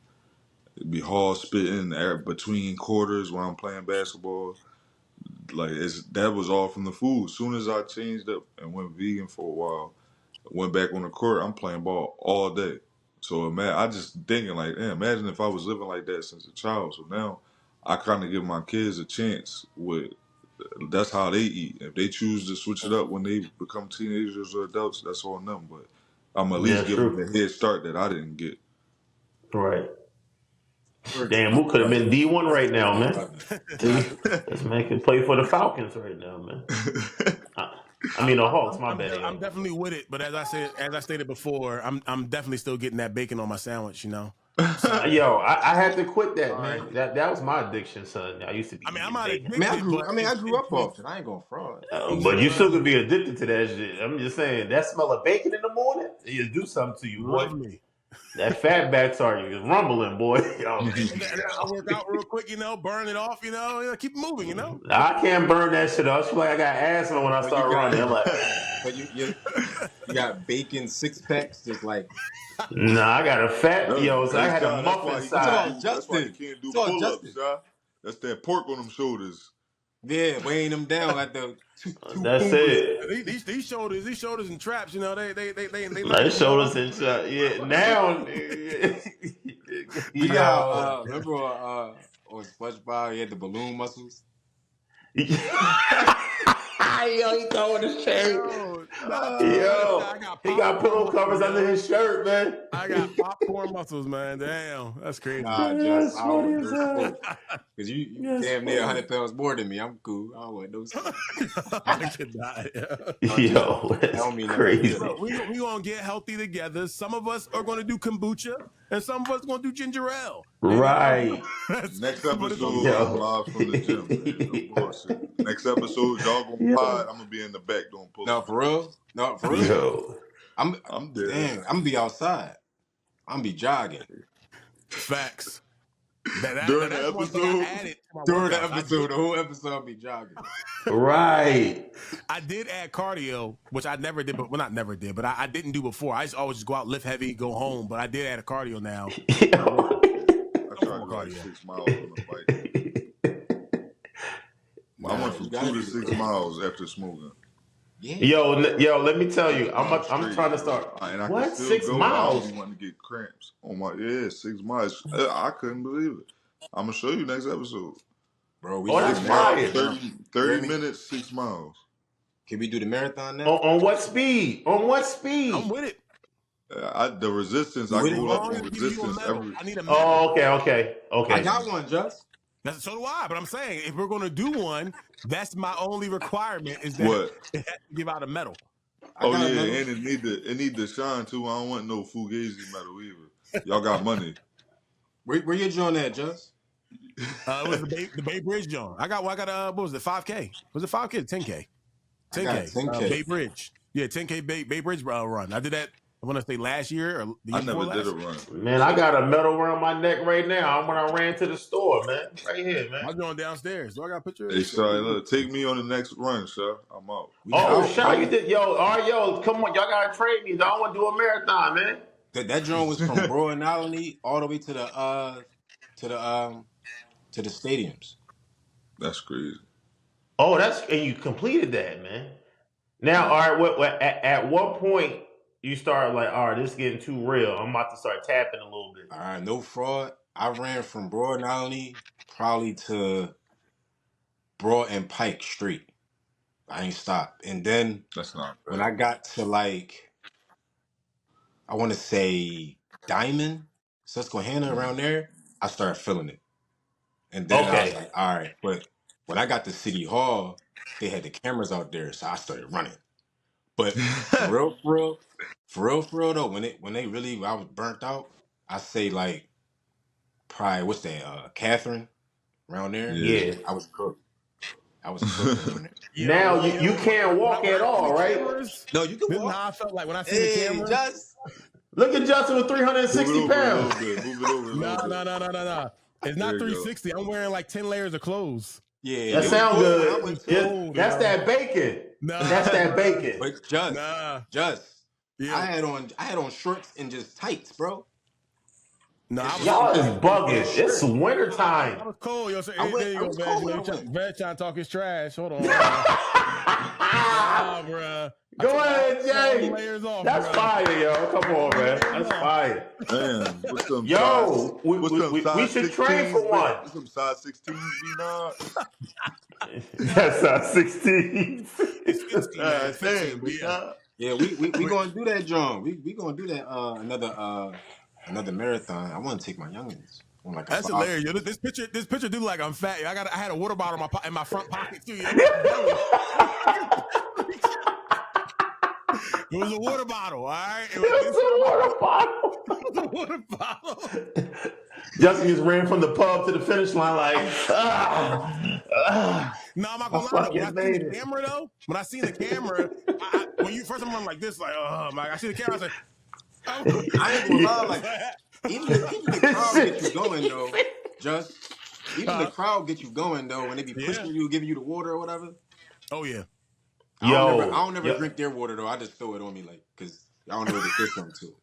It'd be hard spitting between quarters when I'm playing basketball. Like that was all from the food. As soon as I changed up and went vegan for a while, went back on the court, I'm playing ball all day. So I just thinking like, imagine if I was living like that since a child. So now I kind of give my kids a chance with. That's how they eat. If they choose to switch it up when they become teenagers or adults, that's on them. But I'm at least giving them the head start that I didn't get. Right. Damn, who could have been D1 right now, man? This man can play for the Falcons right now, man. I mean the Hawks. My bad. I'm definitely with it, but as I stated before, I'm definitely still getting that bacon on my sandwich. You know. So, yo, I had to quit that, man. That was my addiction, son. I used to be. I'm not addicted. I grew up off it. I ain't gonna fraud. But you still could be addicted to that shit. I'm just saying that smell of bacon in the morning, it do something to you, boy. Lovely. That fat back is rumbling, boy. I work out real quick, burn it off, keep it moving, I can't burn that shit off. I feel like I got asthma when I start running. I'm like, but you got bacon 6-packs, just like. Nah, I got a fat so I had a muffin size. That's why you can't do pull-ups, y'all. That's that pork on them shoulders. Yeah, weighing them down at the. That's it. These shoulders and traps, they like shoulders and traps. Yeah, now. We got remember on SpongeBob, he had the balloon muscles. Yo, he throwing his shirt. He got pillow covers under his shirt, man. I got popcorn muscles, man. Damn, that's crazy. Nah, just because you damn near 100 pounds more than me. I'm cool. I don't want no. I could die. Yo, that's crazy. We gonna get healthy together. Some of us are gonna do kombucha, and some of us gonna do ginger ale. Right. Next episode, I'm live from the gym. Man. No bullshit. Next episode, y'all gonna pod. I'm gonna be in the back doing pull-ups. No, for real. Yo. I'm dead. Damn, I'm gonna be outside. I'm gonna be jogging. Facts. During the whole episode, I'll be jogging. Right. I did add cardio, which I never did, but not never did, but I didn't do before. I used to always just go out, lift heavy, go home, but I did add a cardio now. I tried to go like 6 miles on the bike. I went from 2 to 6 miles after smoking. Yeah. Yo, let me tell you, I'm trying to start. And I what? could still 6 go, miles? I wanted to get cramps on my 6 miles. I couldn't believe it. I'm gonna show you next episode, bro. That's fire. 30 minutes, 6 miles. Can we do the marathon now? On what speed? On what speed? I'm with it. The resistance, I go up on resistance every. I need a okay. I got one, Just. So do I. But I'm saying if we're going to do one, that's my only requirement is that What? it has to give out a medal. I Oh got a yeah, medal. and it need to shine too. I don't want no Fugazi medal either. Y'all got money. Where your joint at, Just? It was the Bay Bridge John. I got what was it? 5K. Was it 5K or 10K? I got 10K. 10K. Bay Bridge. Yeah, 10K Bay Bridge run. I did that. I want to say last year or the I year before never did last. a run. Man, I got a medal around my neck right now. When I ran to the store, man. Right here, man. I'm going downstairs. Do I got a picture of Hey, this? Shy, look, take me on the next run, Shy. I'm out. We Oh, out, Shy, you bro. did, yo, all right, yo, come on, y'all gotta trade me. I don't want to do a marathon, man. That joint was from Broad Island all the way to the stadiums. That's crazy. Oh, and you completed that, man. Now, Yeah. all right, at what point you start like, all right, this is getting too real. I'm about to start tapping a little bit. All right, no fraud. I ran from Broad Island probably to Broad and Pike Street. I ain't stopped. And then That's not when bad. I got to like, I want to say Diamond, Susquehanna around there, I started feeling it. And then I was Okay. like, all right. But when I got to City Hall, they had the cameras out there, so I started running. But for real though, when they really I was burnt out, I say like probably what's that, Catherine around there. Yeah. Yeah. I was cooked. I was cooked around there. Now you can't walk When at I see all, the right? cameras, No, you can this is walk. how I felt like when I seen the Hey, cameras. just Look at Justin with Move it 360 over a little pounds. bit. Move it over a little bit. No. It's not There you go. 360. I'm wearing like 10 layers of clothes. yeah, That it was sound cold when I good. went Cold, That's yo. that bacon. Nah, That's that bro. bacon. but Nah. I Yeah. had on shorts and just tights, bro. No, And I some, was Y'all and, is and, and a bugging. It's shirt. winter I time. was cold, yo. So, I there you go, was Veg. cold when I went. Veg trying to talk his trash. Hold on. Nah, bro. Go ahead, All the Jay. layers off, That's bro. fire, yo. Come on, man. That's fire. Man, what's some size? Yo, What's some we size should train 16s? for one. What's some size 16s? Be not. That's our 16. It's 15, man. It's 15. Damn, But be yeah. not. Yeah, we gonna do that, John. We gonna do that. Another marathon. I want to take my youngins on like a That's 5. hilarious. Yo, this picture do like I'm fat. Yo. I had a water bottle in my front pocket too. Yo. My belly. It was a water bottle, all right? It was a water bottle. Justin just ran from the pub to the finish line like, No, I'm not gonna lie though. When I seen made the it. camera though, when you first I'm running like this, like, oh my! I see the camera, I said, oh. I ain't gonna lie, like even the crowd get you going though. Even the crowd get you going though when they be pushing you, giving you the water or whatever. Oh yeah. I don't never drink their water though. I just throw it on me like because I don't know what there's something to it.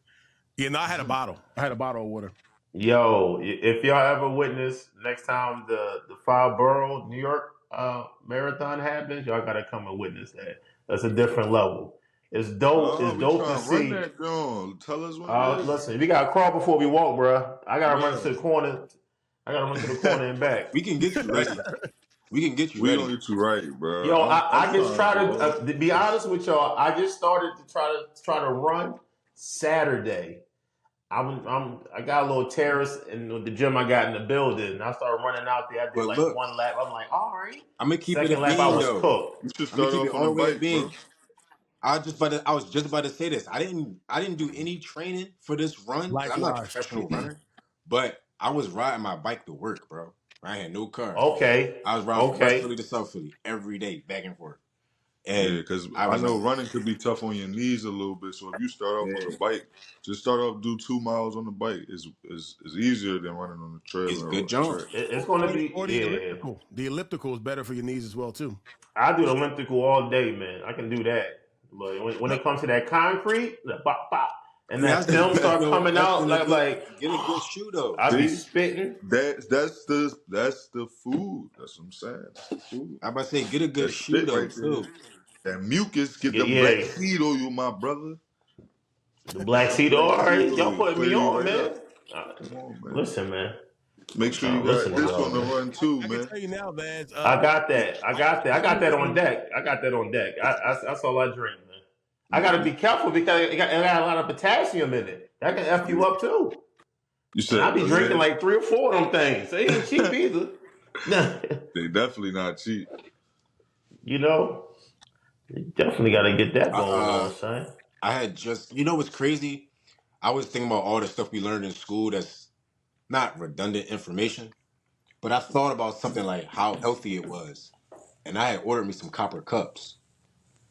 Yeah, no, I had a bottle. of water. Yo, if y'all ever witness next time the 5 borough New York marathon happens, y'all gotta come and witness that. That's a different level. It's dope. Oh, It's we dope to trying to run see. that, John. Tell us when it is. Listen, we gotta crawl before we walk, bro. I gotta run Yeah. to the corner. I gotta run to the corner and back. We can get you ready. We can get you We ready. gonna get you right, bro. Yo, I just try to to be honest with y'all. I just started to try to run Saturday. I got a little terrace in the gym I got in the building. And I started running out there. I did But like look, one lap. I'm like, all right. I'm gonna keep it Second a lap, I bean was though. cooked. You should I'm gonna start keep it off on all a the way a bike, bean. bro. I was just about to say this. I didn't do any training for this run because I'm not a Likewise. professional runner. But I was riding my bike to work, bro. I had no car. Okay. I was riding from West Philly to South Philly every day, back and forth. And Yeah, because I I was know like, running could be tough on your knees a little bit. So if you start off on the bike, just start off do 2 miles on the bike is easier than running on the trail it's or good a jump. track. It's going to be, Or the elliptical. The elliptical is better for your knees as well too. I do the elliptical all day, man. I can do that. But when it comes to that concrete, the bop, bop, and See, that film start coming out, get a good shoe though. I be See, spitting. that's the food. That's what I'm saying. That's the food. I'm about to say get a good That shoe spit though right there. too. That mucus, get them black Yeah, seed oil, my brother. the black That seed. black All seed right, y'all oil putting clear me you on, right man. up. Come on, man. Listen, man. Make sure you Listen got to this y'all, on the man. run too, I man. can tell you now that I got that. I got that on deck. That's all I drink, man. I got to be careful because it got a lot of potassium in it. That can F you up too. You And I said, be drinking like 3 or 4 of them things. It ain't cheap either. They definitely not cheap. You know, you definitely got to get that going I, on, son. I had just, you know what's crazy? I was thinking about all the stuff we learned in school that's not redundant information, but I thought about something like how healthy it was. And I had ordered me some copper cups.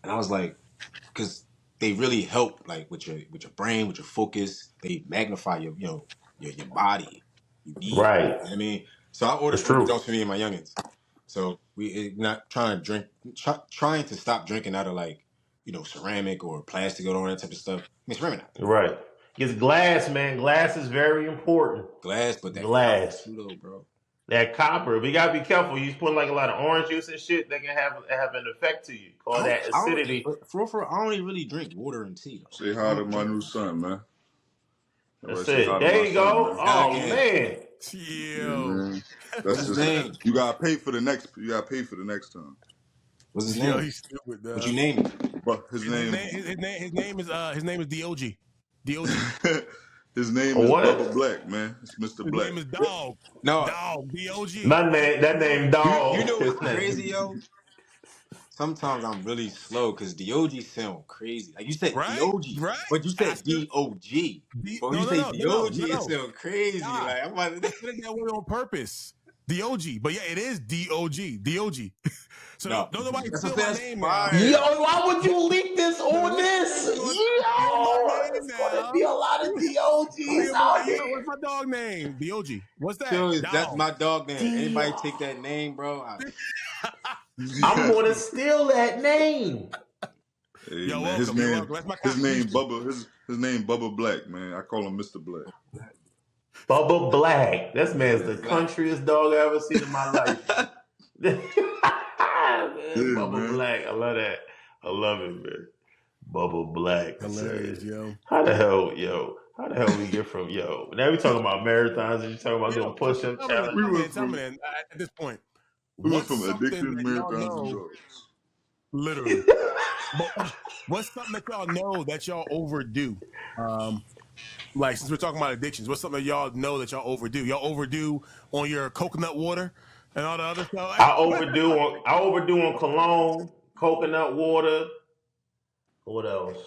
And I was like, because they really help like with your brain, with your focus. They magnify your, your body. You eat. Right. You know what I mean? So I ordered It's some true. jokes for me and my youngins. So not trying to drink, trying to stop drinking out of like, ceramic or plastic or all that type of stuff. I mean, ceramic not bad. Right. It's glass, man. Glass is very important. Glass, but that copper Glass. too, though, bro. That copper. We gotta be careful. You put like a lot of orange juice and shit that can have an effect to you. Call that I don't, acidity. for real, I don't even really drink water and tea though. Say I hi to don't my drink. new son, man. That's Everybody say hi it. to my There you son, go. man. Hell Oh yeah. man. Yeah, Yo. man. What's That's his just name? you gotta pay for the next. You gotta pay for the next time. What's his Yo, name? he's stupid, What you dog. name him? But his name, His name is DOG. DOG. his name is Bubba What? Black, man. It's Mr. His Black. name is Dog. No, Dog. DOG. That name you dog. know what's His crazy, name. yo? Sometimes I'm really slow because DOG sound crazy. Like you said Right? DOG, Right? but you I said still DOG. But when no you no say no no no DOG, no it no. sound crazy. Nah. Like I'm about I to. said it that way on purpose. DOG. But yeah, it is DOG. DOG. So No, don't nobody that's steal what my that's name now. Yo, fire. why would you leak this on this? Steal my Yo, name there's gonna be now. a lot of DOGs Steal my out yo, here. what's my dog name? DOG. What's that? Yo, that's Dog. my dog name. Anybody Dio. take that name, bro? I'm gonna steal that name. Hey You're man, welcome. You're welcome. That's my his name contribution. Bubba, his name Bubba Black, man. I call him Mr. Black. Bubba Black. This man's Bubba the Black. countryest dog I ever seen in my life, man. Man, Yeah, Bubba man. Black. I love that. I love it, man. Bubba Black. I Hilarious, said, yo. how the hell we get from yo? Now we talking about marathons and you talking about doing Yo, push-up challenge. We went tell me from then, at this point, we went what's from something addiction, that y'all marathons, and know, drugs. literally, but what's something that y'all know that y'all overdo? Like, since we're talking about addictions, what's something that y'all know that y'all overdo? Y'all overdo on your coconut water and all the other stuff? I overdo on cologne, coconut water. What else?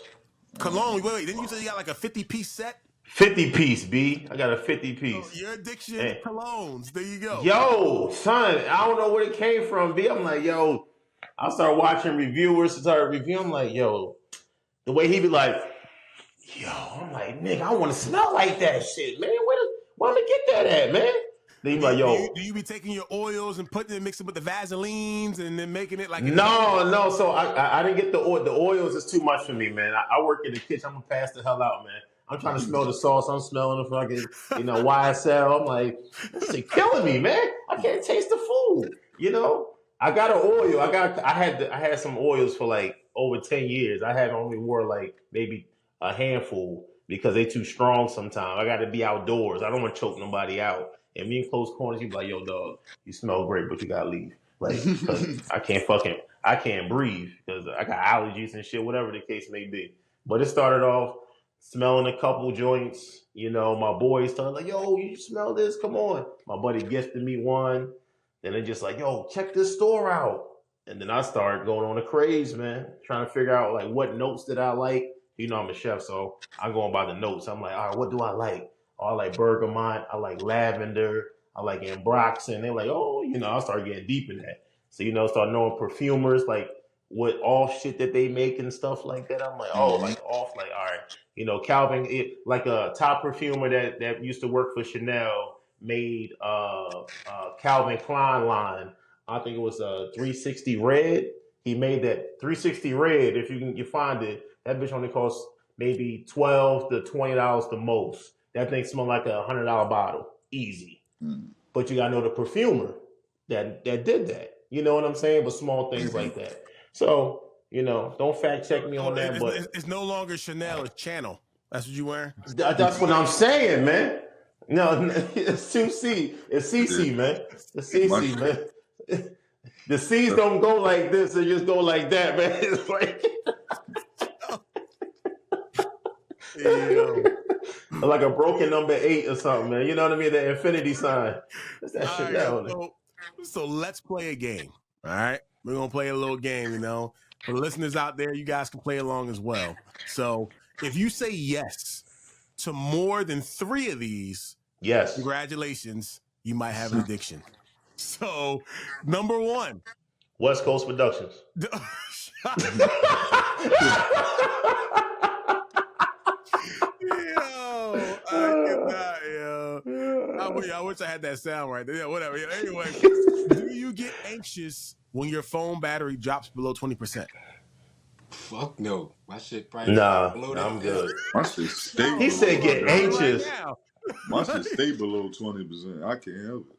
Cologne, wait, didn't you say you got like a 50-piece set? 50-piece, B. I got a 50 So piece. your addiction, And colognes. There you go. yo, son, I don't know where it came from, B. I'm like, yo, I started watching reviewers, started reviewing. I'm like, yo, the way he be like, yo, I'm like, nigga, I want to smell like that shit, man. Where me get that at, man? Then he be like, Do yo, you be taking your oils and putting it, mixing with the Vaselines and then making it like it is? no. So I didn't get the oil. The oils is too much for me, man. I work in the kitchen. I'm gonna pass the hell out, man. I'm trying to smell the sauce. I'm smelling the fucking, YSL. I'm like, this shit killing me, man. I can't taste the food. I got an oil. I had some oils for like over 10 years. I had only wore like maybe a handful because they too strong sometimes. I got to be outdoors. I don't want to choke nobody out. And me in close corners, you be like, yo, dog, you smell great, but you gotta leave. Like, cause I can't breathe because I got allergies and shit, whatever the case may be. But it started off smelling a couple joints. My boys started like, yo, you smell this? Come on. My buddy gifted me one. Then they just like, yo, check this store out. And then I started going on a craze, man, trying to figure out like what notes did I like. I'm a chef, so I'm going by the notes. I'm like, all right, what do I like? Oh, I like bergamot. I like lavender. I like ambroxan. They're like, oh, I started getting deep in that. So, start knowing perfumers, like what off shit that they make and stuff like that. I'm like, oh, Mm-hmm. like off, like, all right. Calvin, like a top perfumer that used to work for Chanel made Calvin Klein line. I think it was 360 Red. He made that 360 Red. If you find it, that bitch only costs maybe $12 to $20 the most. That thing smell like $100 bottle, easy. Mm-hmm. But you gotta know the perfumer that did that. You know what I'm saying? But small things like that. So don't fact check me on that. But It's no longer Chanel, it's Channel. That's what you wearing? that's what I'm saying, man. No, it's 2C. It's CC, man. It's CC, man. The C's don't go like this; they just go like that, man. It's like like a broken number 8 or something, man. You know what I mean? The infinity sign. That's that shit down there. So let's play a game. All right. We're going to play a little game, you know. For the listeners out there, you guys can play along as well. So if you say yes to more than 3 of these, Yes. congratulations, you might have an addiction. So, number 1. West Coast Productions. Yo, I cannot, yo. I wish I had that sound right there. Yeah, whatever. Yeah, anyway, do you get anxious when your phone battery drops below 20%? Fuck no. My shit probably Nah, below I'm that. good. My shit stay He below said get 20%. anxious. Right now. My shit stay below 20%. I can't help it.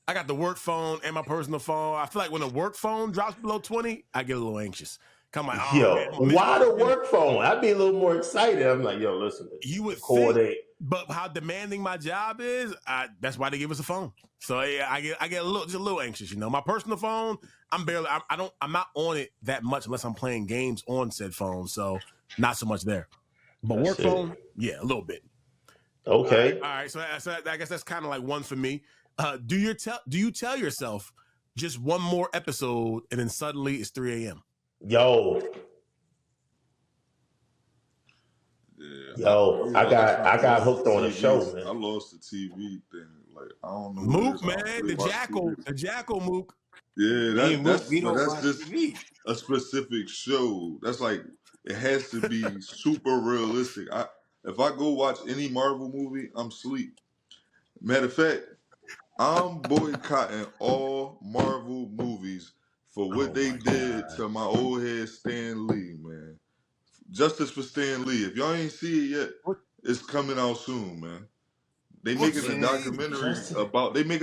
I got the work phone and my personal phone. I feel like when the work phone drops below 20, I get a little anxious. Come like, Yo, man, I'm gonna miss why the you. work phone? I'd be a little more excited. I'm like, yo, listen. You would Record think, it. but how demanding my job is, that's why they give us a phone. So yeah, I get a little anxious. You know, my personal phone, I'm not on it that much unless I'm playing games on said phone. So not so much there. But That's work it. phone, yeah, a little bit. Okay. All right. So I guess that's kind of like one for me. Do you tell yourself just one more episode and then suddenly it's 3 a.m.? Yo. Yeah, I got hooked on a show, I man. lost the TV thing. Like, I don't know what it Mook, is. I don't man, really watch TV. the jackal Mook. Yeah, We don't that's watch just TV. a specific show. That's like, it has to be super realistic. If I go watch any Marvel movie, I'm asleep. Matter of fact, I'm boycotting all Marvel movies for what they did to my old head Stan Lee, man. Justice for Stan Lee. If y'all ain't see it yet, it's coming out soon, man. They making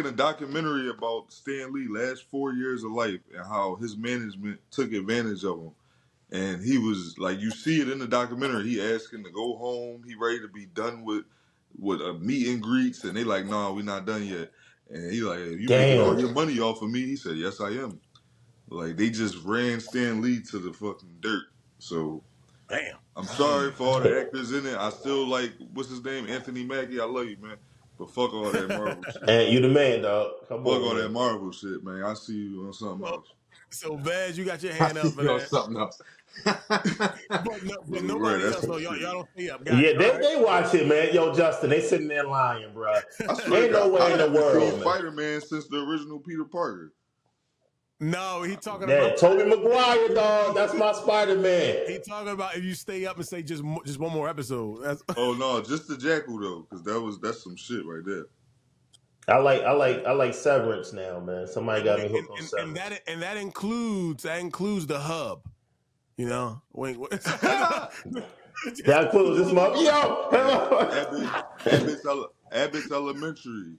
a documentary about Stan Lee last 4 years of life and how his management took advantage of him. And he was like, you see it in the documentary. He asking to go home. He ready to be done with meet and greets, and they like, nah, we not done yet. And he like, you making all your money off of me? He said, yes, I am. Like, they just ran Stan Lee to the fucking dirt. So, damn. I'm sorry for all the actors in it. I still like, what's his name, Anthony Mackie. I love you, man. But fuck all that Marvel shit. And you the man, dog. Come Fuck on, all man. that Marvel shit, man. I see you on something else. So Vaz, you got your hand up for that. Something else. But nobody else. So y'all don't stay up. Yeah, they watch it, man. Yo, Justin, they sitting there lying, bro. I swear Ain't no way in the world, seen man. Spider-Man since the original Peter Parker. No, he talking That about Tobey Maguire, dog. That's my Spider-Man. He talking about if you stay up and say just one more episode. Oh no, just the Jackal though, because that's some shit right there. I like Severance now, man. Somebody got me hooked on Severance. And that includes the hub. You know, wait. That includes this month. Yo, Abbott's Elementary.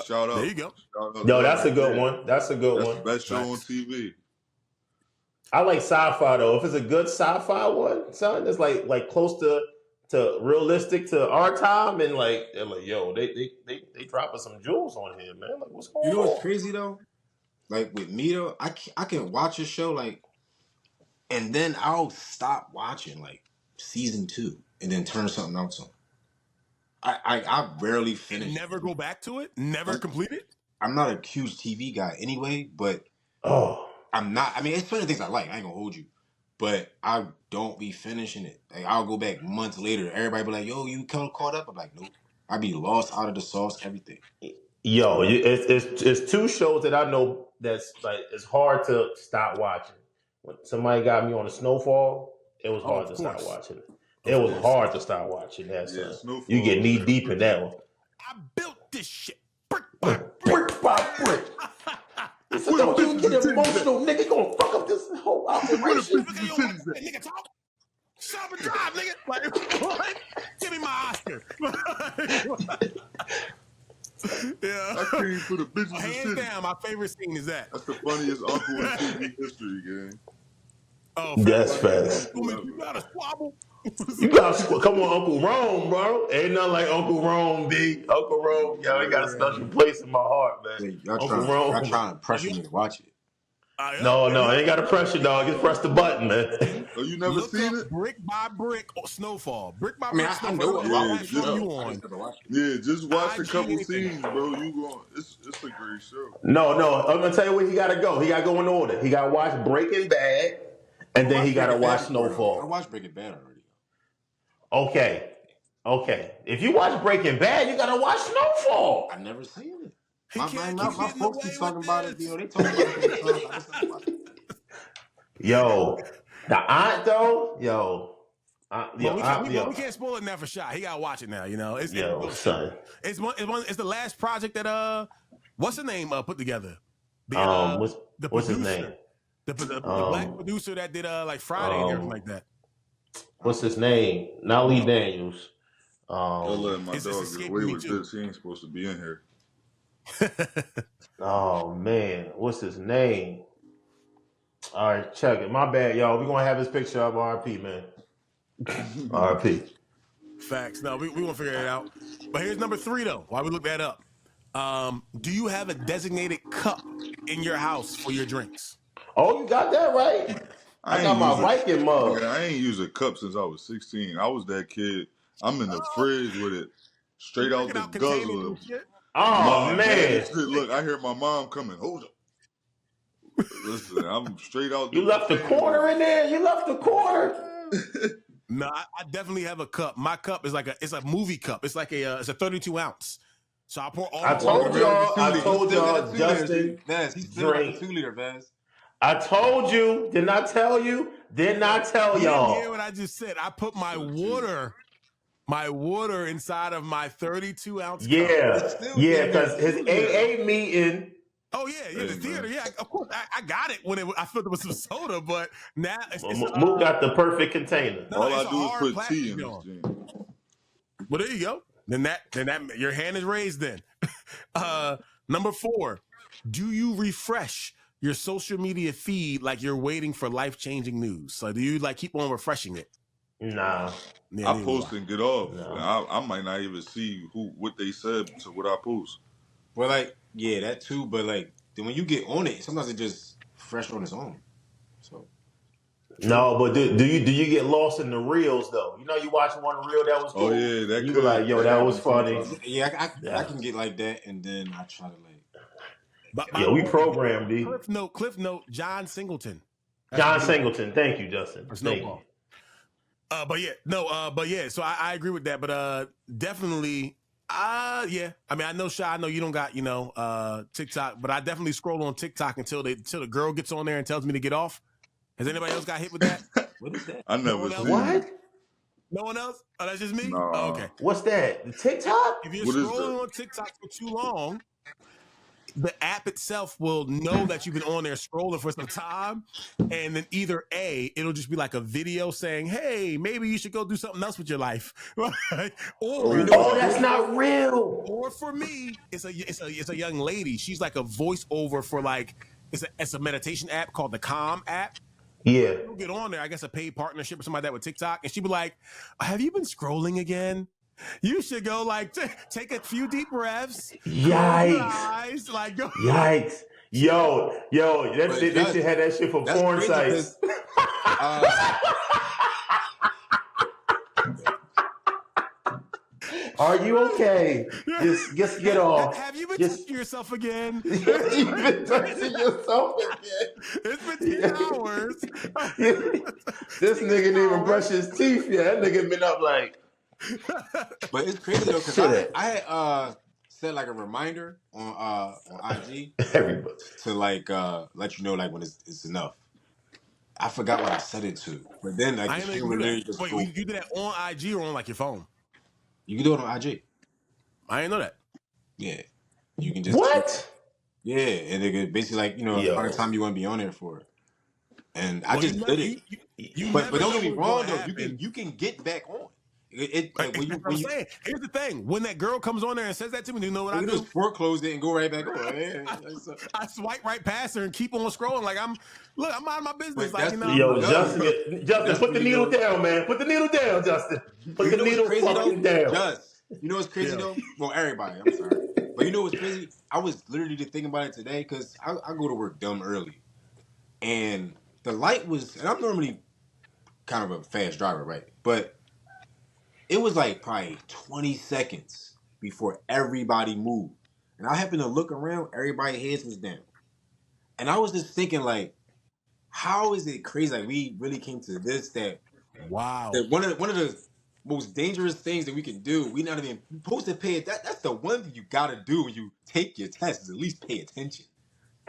Shout out. There you go. Yo, that's a good one. That's a good one. Best show on TV. I like sci-fi though. If it's a good sci-fi one, son, it's like close to realistic to our time, and like they're like, yo, they dropping some jewels on here, man. Like, what's going on? You know what's crazy though? Like with me though, I can watch a show like, and then I'll stop watching like season 2 and then turn something else on. I rarely finish. And never go back to it. Never complete it. I'm not a huge TV guy anyway, but I'm not. I mean, it's certain things I like. I ain't gonna hold you, but I don't be finishing it. Like, I'll go back months later. Everybody be like, "Yo, you caught up?" I'm like, "Nope." I be lost out of the sauce. Everything. Yo, it's 2 shows that I know that's like it's hard to stop watching. When somebody got me on a Snowfall, it was hard to stop watching. It was hard to stop watching that. Yeah, son. You get knee deep in that one. I built this shit brick by brick. Brick by brick. So don't you get emotional, nigga. Gonna fuck up this whole operation. Nigga, talk. Shut up and drive, nigga. Like, what? Give me my Oscar. Yeah. I came for the bitches. Hands down, my favorite scene is that. That's the funniest uncle in TV history, gang. Oh, that's fast. You gotta squabble. Come on, Uncle Rome, bro. Ain't nothing like Uncle Rome, B. Uncle Rome, yo, he got a special place in my heart, man. Y'all Uncle Rome. Y'all trying to pressure me to watch it. No, you ain't got to press it, dog. Just press the button, man. Oh, you never Look seen up it? Brick by Brick Snowfall. Brick by I mean, Brick I Snowfall. know it. What I Yeah, watched the platform just you show. I on? just never watched it. yeah, just watch a IG, couple anything. scenes, bro. You going? It's a great show. No, I'm gonna tell you where he gotta go. He gotta go in order. He gotta watch Breaking Bad, and then he gotta Breaking Bad watch before, though. I Snowfall. watched Breaking Bad already. Okay. If you watch Breaking Bad, you gotta watch Snowfall. I never seen it. He can't keep My getting folks be away talking with about it. this. They talk about it all the time. I just never watched it. Yo, the aunt though, But we can't spoil it now for Shy. He gotta watch it now. It's a dope son. show. It's the last project that what's the name put together? The what's his producer. name? The black producer that did like Friday and everything like that. What's his name? Not Lee Daniels. Don't let my It's dog get escaping away me with too. this. He ain't supposed to be in here. Oh man, what's his name? All right, check it. My bad, y'all. We're gonna have his picture up. RP, man. RP. Facts. No, we won't figure it out. But here's number 3 though. While we look that up, do you have a designated cup in your house for your drinks? Oh, you got that right. I got my Viking mug. I ain't used a cup since I was 16. I was that kid. I'm in the fridge with it, straight out the guzzler. Oh man! Look, I hear my mom coming. Hold up. Listen, I'm straight out. You left the quarter in there. You left the quarter. No, I definitely have a cup. My cup is it's a movie cup. It's like it's a 32 ounce. So I pour all. I told y'all, Justin. Vaz, he's still got the 2-liter, Vaz. I told you. Did not tell you. Did not tell y'all. You didn't hear what I just said. I put my water inside of my 32 ounce cup. Yeah, because his AA meeting. Oh yeah, the theater. Yeah, of course. I got it when I thought there was some soda, but now Mook got the perfect container. All I do is put tea in this thing. Well, there you go. Then that your hand is raised. Then, number 4, do you refresh your social media feed like you're waiting for life-changing news? So do you keep on refreshing it? Nah. Yeah, I post and get off. No. I might not even see what they said to what I post. Well, that too. But then when you get on it, sometimes it just fresh on its own. So. No, but do you get lost in the reels though? You watch one reel that was cool. Oh yeah, that you could. Like, yo, that was funny. Yeah, I can get like that, and then I try to But we programmed D. Cliff note. John Singleton. John Singleton. Thank you, Justin. Thank you. But yeah. So I agree with that. But definitely. Yeah. I mean, I know, Shy. I know you don't got TikTok, but I definitely scroll on TikTok until the girl gets on there and tells me to get off. Has anybody else got hit with that? What is that? I never seen what? No one else? Oh, that's just me? No. Oh, okay. What's that? The TikTok? If you're scrolling on TikTok for too long, the app itself will know that you've been on there scrolling for some time, and then either A, it'll just be like a video saying, "Hey, maybe you should go do something else with your life," or that's not real. Or for me, it's a young lady. She's like a voiceover for it's a meditation app called the Calm app. Yeah, you'll get on there. I guess a paid partnership or something like that with TikTok, and she'd be like, "Have you been scrolling again? You should go take a few deep breaths. Yikes! Go. Yikes! Yo, they should have that shit for porn sites. Are you okay? Just get off. Have you been touching yourself again? You've been touching yourself again. It's been 10 hours. This nigga didn't even brush his teeth yet. That nigga been up like. But it's crazy though, because I had set a reminder on IG to let you know when it's enough. I forgot what I set it to, but then I didn't do that. Wait, you did that on IG or on your phone? You can do it on IG. I didn't know that. Yeah, you can just Yeah, and it could basically the amount of time you want to be on there for. And I just did it. But don't get me wrong though, you can get back on. I'm saying. Here's the thing: when that girl comes on there and says that to me, do you know what I do? Just foreclose it and go right back on. I swipe right past her and keep on scrolling. I'm out of my business. Yo, Justin, put the needle down, man. Put the needle down, Justin. Put the needle fucking down. You know what's crazy though? Well, everybody, I'm sorry, but you know what's crazy? I was literally just thinking about it today because I go to work dumb early. and the light was, and I'm normally kind of a fast driver, right? But it was like probably 20 seconds before everybody moved. And I happened to look around, everybody's heads was down. And I was just thinking, like, how is it crazy? Like, we really came to this that Wow. one of the most dangerous things that we can do, we not even supposed to pay it. That's the one thing you gotta do when you take your test is at least pay attention.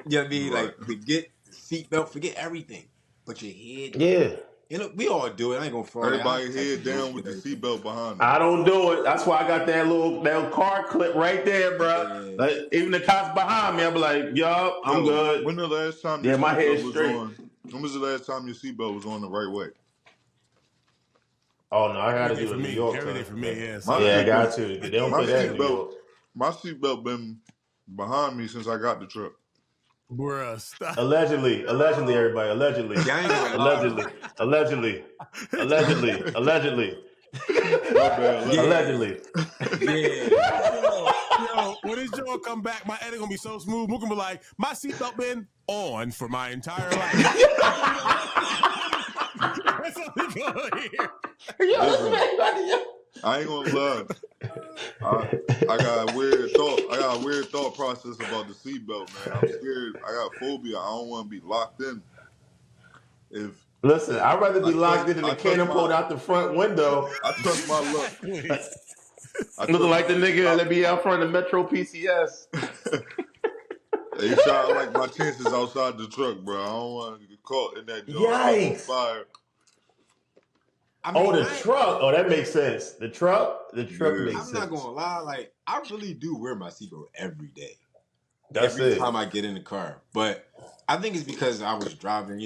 You know what I mean? Right. Like, forget the seatbelt, forget everything. But your head down. Yeah. You know, we all do it. I ain't gonna fraud. Like, I Everybody take head notes down with with the everything. seatbelt behind them. I don't do it. That's why I got that little car clip right there, bro. Yeah. Like, even the cops behind me, I'll be like, yo, I'm good. When the last time Yeah, your my head's seatbelt was straight. on? When was the last time your seatbelt was on the right way? Oh no, I got to Every day do for it in New me. York. Every day for me. Yeah. My Yeah, I Sorry. got seatbelt, to. They don't my play that in New seatbelt, York. my seatbelt been behind me since I got the truck. Bruh, stop. Allegedly, everybody, allegedly, Yeah, I ain't gonna lie. allegedly. My bad, Yeah. Allegedly. Yeah. Yo, when this joke come back, my edit gonna be so smooth. Mook gonna be like, my seatbelt been on for my entire life. That's all we gonna hear. Listen, I ain't gonna lie. I got a weird thought. I got a weird thought process about the seatbelt, man. I'm scared. I got phobia. I don't want to be locked in. If Listen, I'd rather be locked in than I the trust cannon pulled out the front window. I trust my luck. Exactly. Looking like the nigga that be out front of Metro PCS. They shot like my chances outside the truck, bro. I don't want to get caught in that joint. Yikes. Fire. I mean, The truck. Oh, that makes sense. The truck Yeah. makes I'm sense. not gonna lie. Like, I really do wear my seatbelt every day. That's every it. time I get in the car. But I think it's because I was driving, I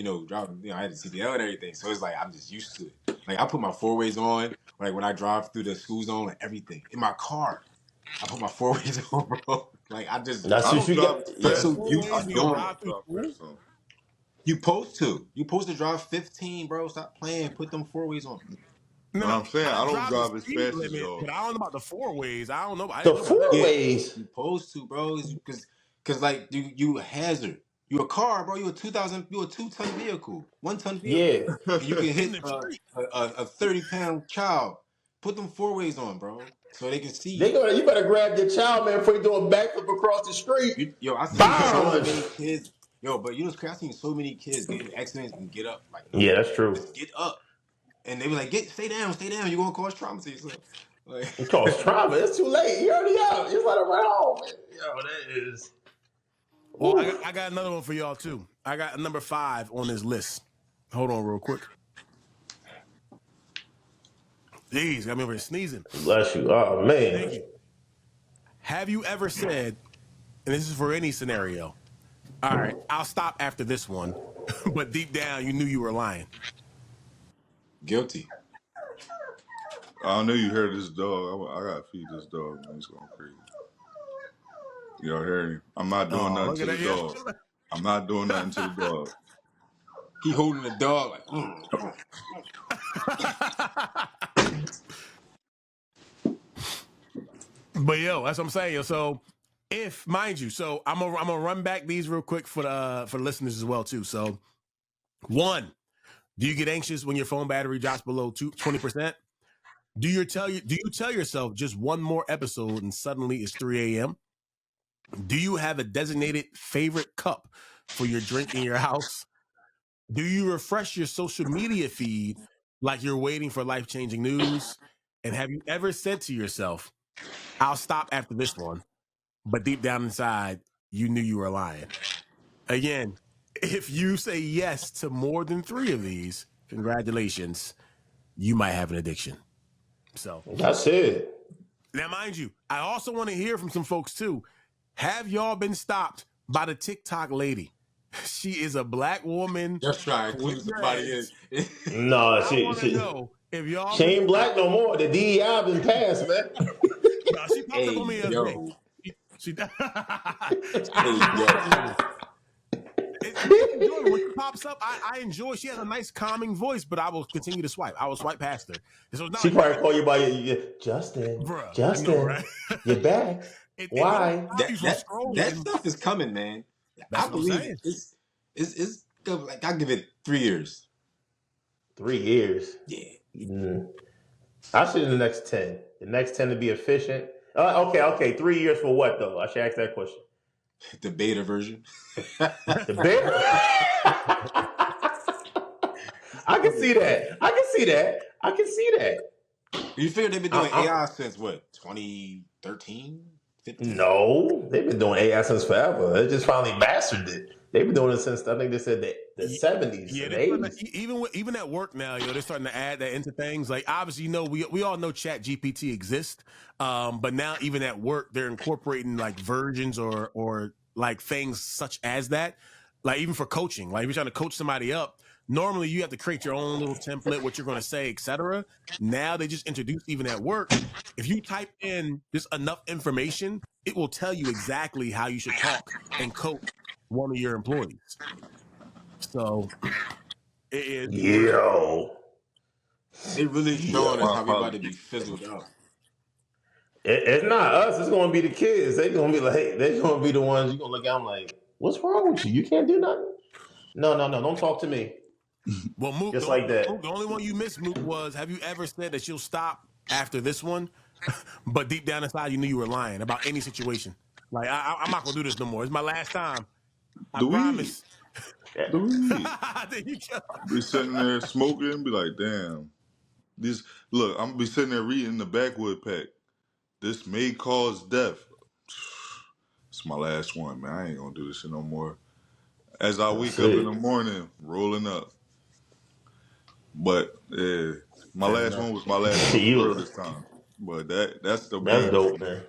had a CDL and everything. So it's like, I'm just used to it. Like, I put my four ways on, like when I drive through the school zone and everything. In my car, I put my four ways on, bro. Like, I That's I what don't you drive got. get Yeah. so Four used ways to when you doing drive it. through school? So. You supposed to. You supposed to drive 15, bro. Stop playing. Put them four ways on. No, What I'm saying, I don't the drive as speed fast as limit, y'all. but I don't know about the four ways. I don't know. I The didn't know about that. four Yeah, ways. you supposed to, bro. Because like you a hazard. You a car, bro. You a 2-ton vehicle, 1-ton vehicle, Yeah. and you can In hit the street. a 30-pound child. Put them four ways on, bro, so they can see you. You better grab your child, man, before you do a backflip across the street. I seen so Bow. many kids. But you know what's crazy? I seen so many kids get in accidents and get up. Like, no, Yeah, that's true. just get up. And they were like, stay down. You're gonna cause trauma to yourself. Like, It caused trauma. It's too late. You already out. You gotta run home. Yo, that is. Well, I got another one for y'all too. I got number 5 on this list. Hold on real quick. Jeez, got me over here sneezing. Bless you. Oh man. Thank you. Have you ever said, and this is for any scenario, all right, I'll stop after this one, but deep down you knew you were lying? guilty. I know you heard this dog. I gotta feed this dog, man. He's going crazy. Y'all hear him? I'm not doing nothing to the dog. I'm not doing nothing to the dog. He holding the dog like. But yo, that's what I'm saying. Yo, so if, mind you, so I'm gonna run back these real quick for the listeners as well too. So, 1, do you get anxious when your phone battery drops below 20%? Do you tell yourself just one more episode and suddenly it's 3 a.m.? Do you have a designated favorite cup for your drink in your house? Do you refresh your social media feed like you're waiting for life-changing news? And have you ever said to yourself, I'll stop after this one, but deep down inside, you knew you were lying? Again, if you say yes to more than 3 of these, congratulations, you might have an addiction. So That's it. now, mind you, I also want to hear from some folks too. Have y'all been stopped by the TikTok lady? She is a black woman. Just try to include somebody in. No, I want to know if y'all. She ain't black no more. The DEI been passed, man. No, she popped up on me the other day. She when she pops up, I enjoy. She has a nice calming voice, but I will continue to swipe. I will swipe past her. So She probably call you by your Justin. Bruh, Justin, know, right? you're back. Why? That stuff is coming, man. That's I believe it. It's Like I give it 3 years. 3 years. Yeah. I should in the next 10. The next 10 to be efficient. Okay. 3 years for what though? I should ask that question. The beta version. The bear. I can see that. You figure they've been doing AI since what, 2013, 15? No, they've been doing AI since forever. They just finally mastered it. They've been doing it since I think they said the 70s and 80s. Even at work now, they're starting to add that into things. Like obviously, we all know Chat GPT exists, but now even at work, they're incorporating like versions or like things such as that. Like even for coaching, like if you're trying to coach somebody up, normally you have to create your own little template, what you're going to say, etc. Now they just introduced even at work. If you type in just enough information, it will tell you exactly how you should talk and coach one of your employees. So they really showing us how we about to be fizzled out. It's not us. It's going to be the kids. They're going to be like, they're going to be the ones you're going to look at. I'm like, what's wrong with you? You can't do nothing. No. Don't talk to me. Well, Mook, just like that. Mook, the only one you missed, Mook, was have you ever said that you'll stop after this one, but deep down inside you knew you were lying about any situation? Like I'm not gonna do this no more. It's my last time. I promise. There you go. Be sitting there smoking and be like, damn. I'm be sitting there reading the backwood pack. This may cause death. It's my last one, man. I ain't gonna do this shit no more. As I wake up in the morning, rolling up. But my last one was my last one this time. But that's dope, man.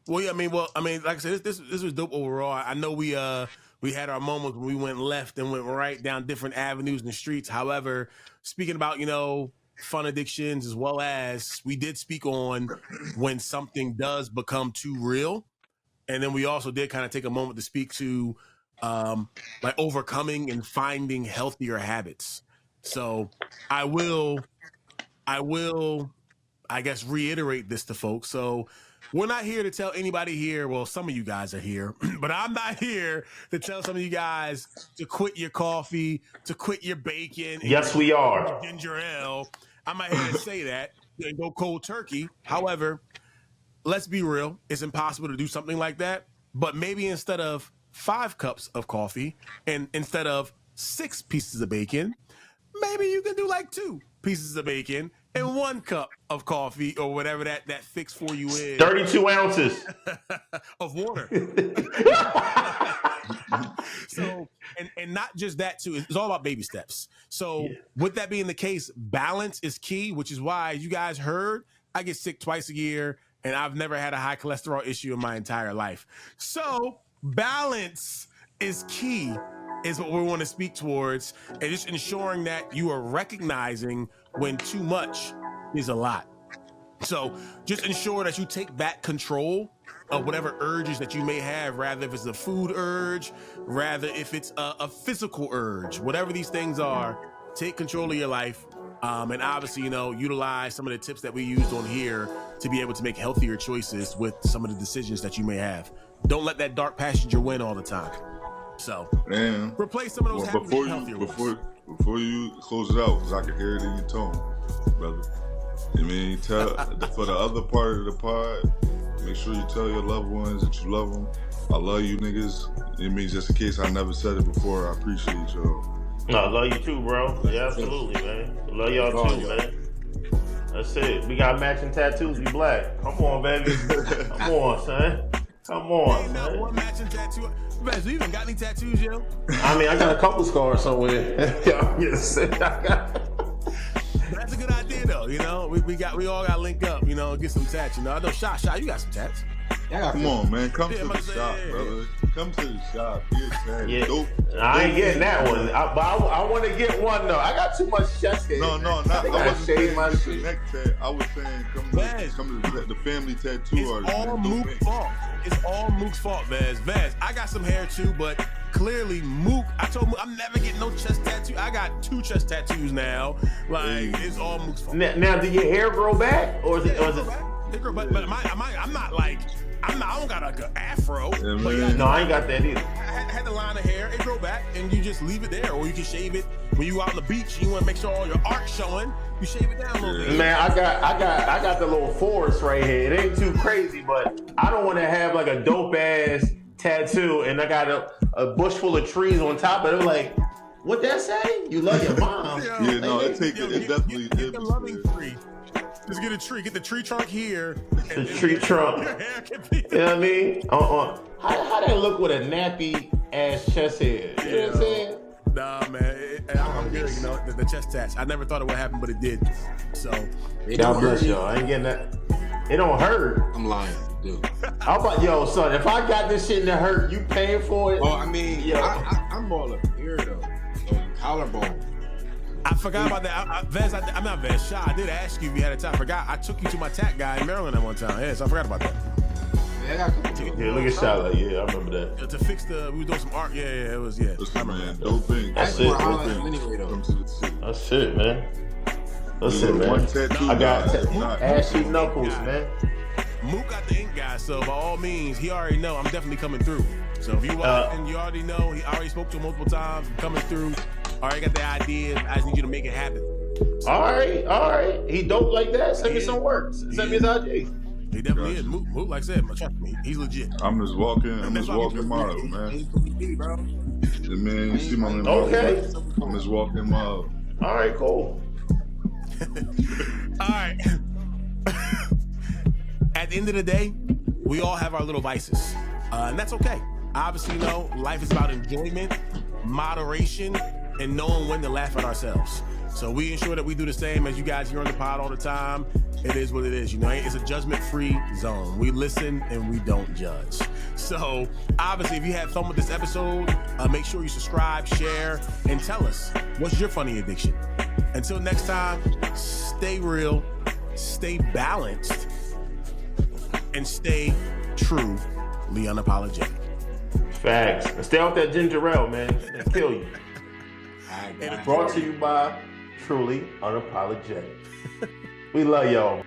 Well, I mean, like I said, this was dope overall. I know we had our moments when we went left and went right down different avenues and streets. However, speaking about fun addictions as well as we did speak on when something does become too real, and then we also did kind of take a moment to speak to like overcoming and finding healthier habits. So I will, I guess, reiterate this to folks. So we're not here to tell anybody here. Well, some of you guys are here, but I'm not here to tell some of you guys to quit your coffee, to quit your bacon. Yes, we are. Ginger ale. I'm not here to say that and go cold turkey. However, let's be real. It's impossible to do something like that. But maybe instead of 5 cups of coffee and instead of 6 pieces of bacon, maybe you can do like 2 pieces of bacon and 1 cup of coffee or whatever that fix for you is. 32 ounces of water. So, and not just that too. It's all about baby steps. So with that being the case, balance is key, which is why you guys heard I get sick twice a year and I've never had a high cholesterol issue in my entire life. So balance is key. Is what we want to speak towards, and just ensuring that you are recognizing when too much is a lot. So just ensure that you take back control of whatever urges that you may have, rather if it's a food urge, rather if it's a physical urge, whatever these things are, take control of your life. And obviously, utilize some of the tips that we used on here to be able to make healthier choices with some of the decisions that you may have. Don't let that dark passenger win all the time. So, replace some of those healthier ones. Before you close it out, because I can hear it in your tone, brother. I mean, for the other part of the pod, make sure you tell your loved ones that you love them. I love you niggas. It means just in case I never said it before, I appreciate y'all. No, I love you too, bro. Yeah, absolutely, man. I love y'all too, man. That's it. We got matching tattoos. We black. Come on, baby. Come on, son. Come on, ain't man. One matching tattoo. Man, you even got any tattoos, yo? I mean, I got a couple scars somewhere. That's a good idea, though. We all got to link up. Get some tats. I know, Shot, you got some tats. Come on, man. Come to the shop, brother. Come to the shop. Yeah. I ain't getting that one. But I want to get one, though. I got too much chest hair. No, not. I wasn't saying the neck tat. I was saying come to the family tattoo artist. It's all Mook's fault. It's all Mook's fault, Vaz. I got some hair, too, but clearly Mook, I told Mook I'm never getting no chest tattoo. I got 2 chest tattoos now. It's all Mook's fault. Now, did your hair grow back? Or is it? It grow back, but I'm not like... I don't got like an afro. No, I ain't got that either. I had the line of hair, it grow back, and you just leave it there, or you can shave it when you out on the beach. You want to make sure all your art's showing. You shave it down a little bit. Man, I got the little forest right here. It ain't too crazy, but I don't want to have like a dope ass tattoo, and I got a bush full of trees on top of it. Like, what that say? You love your mom? Yeah, no, it definitely get the loving tree. Just get a tree. Get the tree trunk here. The tree trunk. Your hair can be. You know what I mean? How that look with a nappy ass chest hair? You know what I'm saying? Nah, man. I'm good. You know, the chest tats. I never thought it would happen, but it did. So, God bless y'all. I ain't getting that. It don't hurt. I'm lying, dude. How about, yo, son, if I got this shit that hurt, you paying for it? Oh, I mean, yo. I'm all up here, though. Collarbone. I forgot about that. Vez, I'm not Vez. Shy, I did ask you if you had a time. I forgot. I took you to my tat guy in Maryland at one time. Yeah, so I forgot about that. Yeah, look at Charlotte. Yeah, I remember that. To fix we were doing some art. Yeah, it was, yeah. Listen, man, dope thing. That's it. Anyway, though. Come to the city. That's it, man. That's it, man. One tattoo, I got not ashy knuckles, man. Mook got the ink guy, so by all means, he already know I'm definitely coming through. So if you watch and you already know, he already spoke to him multiple times, I'm coming through. Already got the ideas. I just need you to make it happen. So, all right. He dope like that. Send me some work. Send me his IG. He definitely is. Mook, like I said, trust me, he's legit. I'm just walking miles, man. The man, you see my name. Okay. I'm just walking miles. All right, cool. All right. At the end of the day, we all have our little vices, and that's okay. Obviously, you know, life is about enjoyment, moderation, and knowing when to laugh at ourselves. So we ensure that we do the same as you guys here on the pod all the time. It is what it is, you know. It's a judgment-free zone. We listen and we don't judge. So obviously, if you had fun with this episode, make sure you subscribe, share, and tell us what's your funny addiction. Until next time, stay real, stay balanced, and stay truly unapologetic. Facts. And stay off that ginger ale, man. It'll kill you. And brought to you by Truly Unapologetic. We love y'all.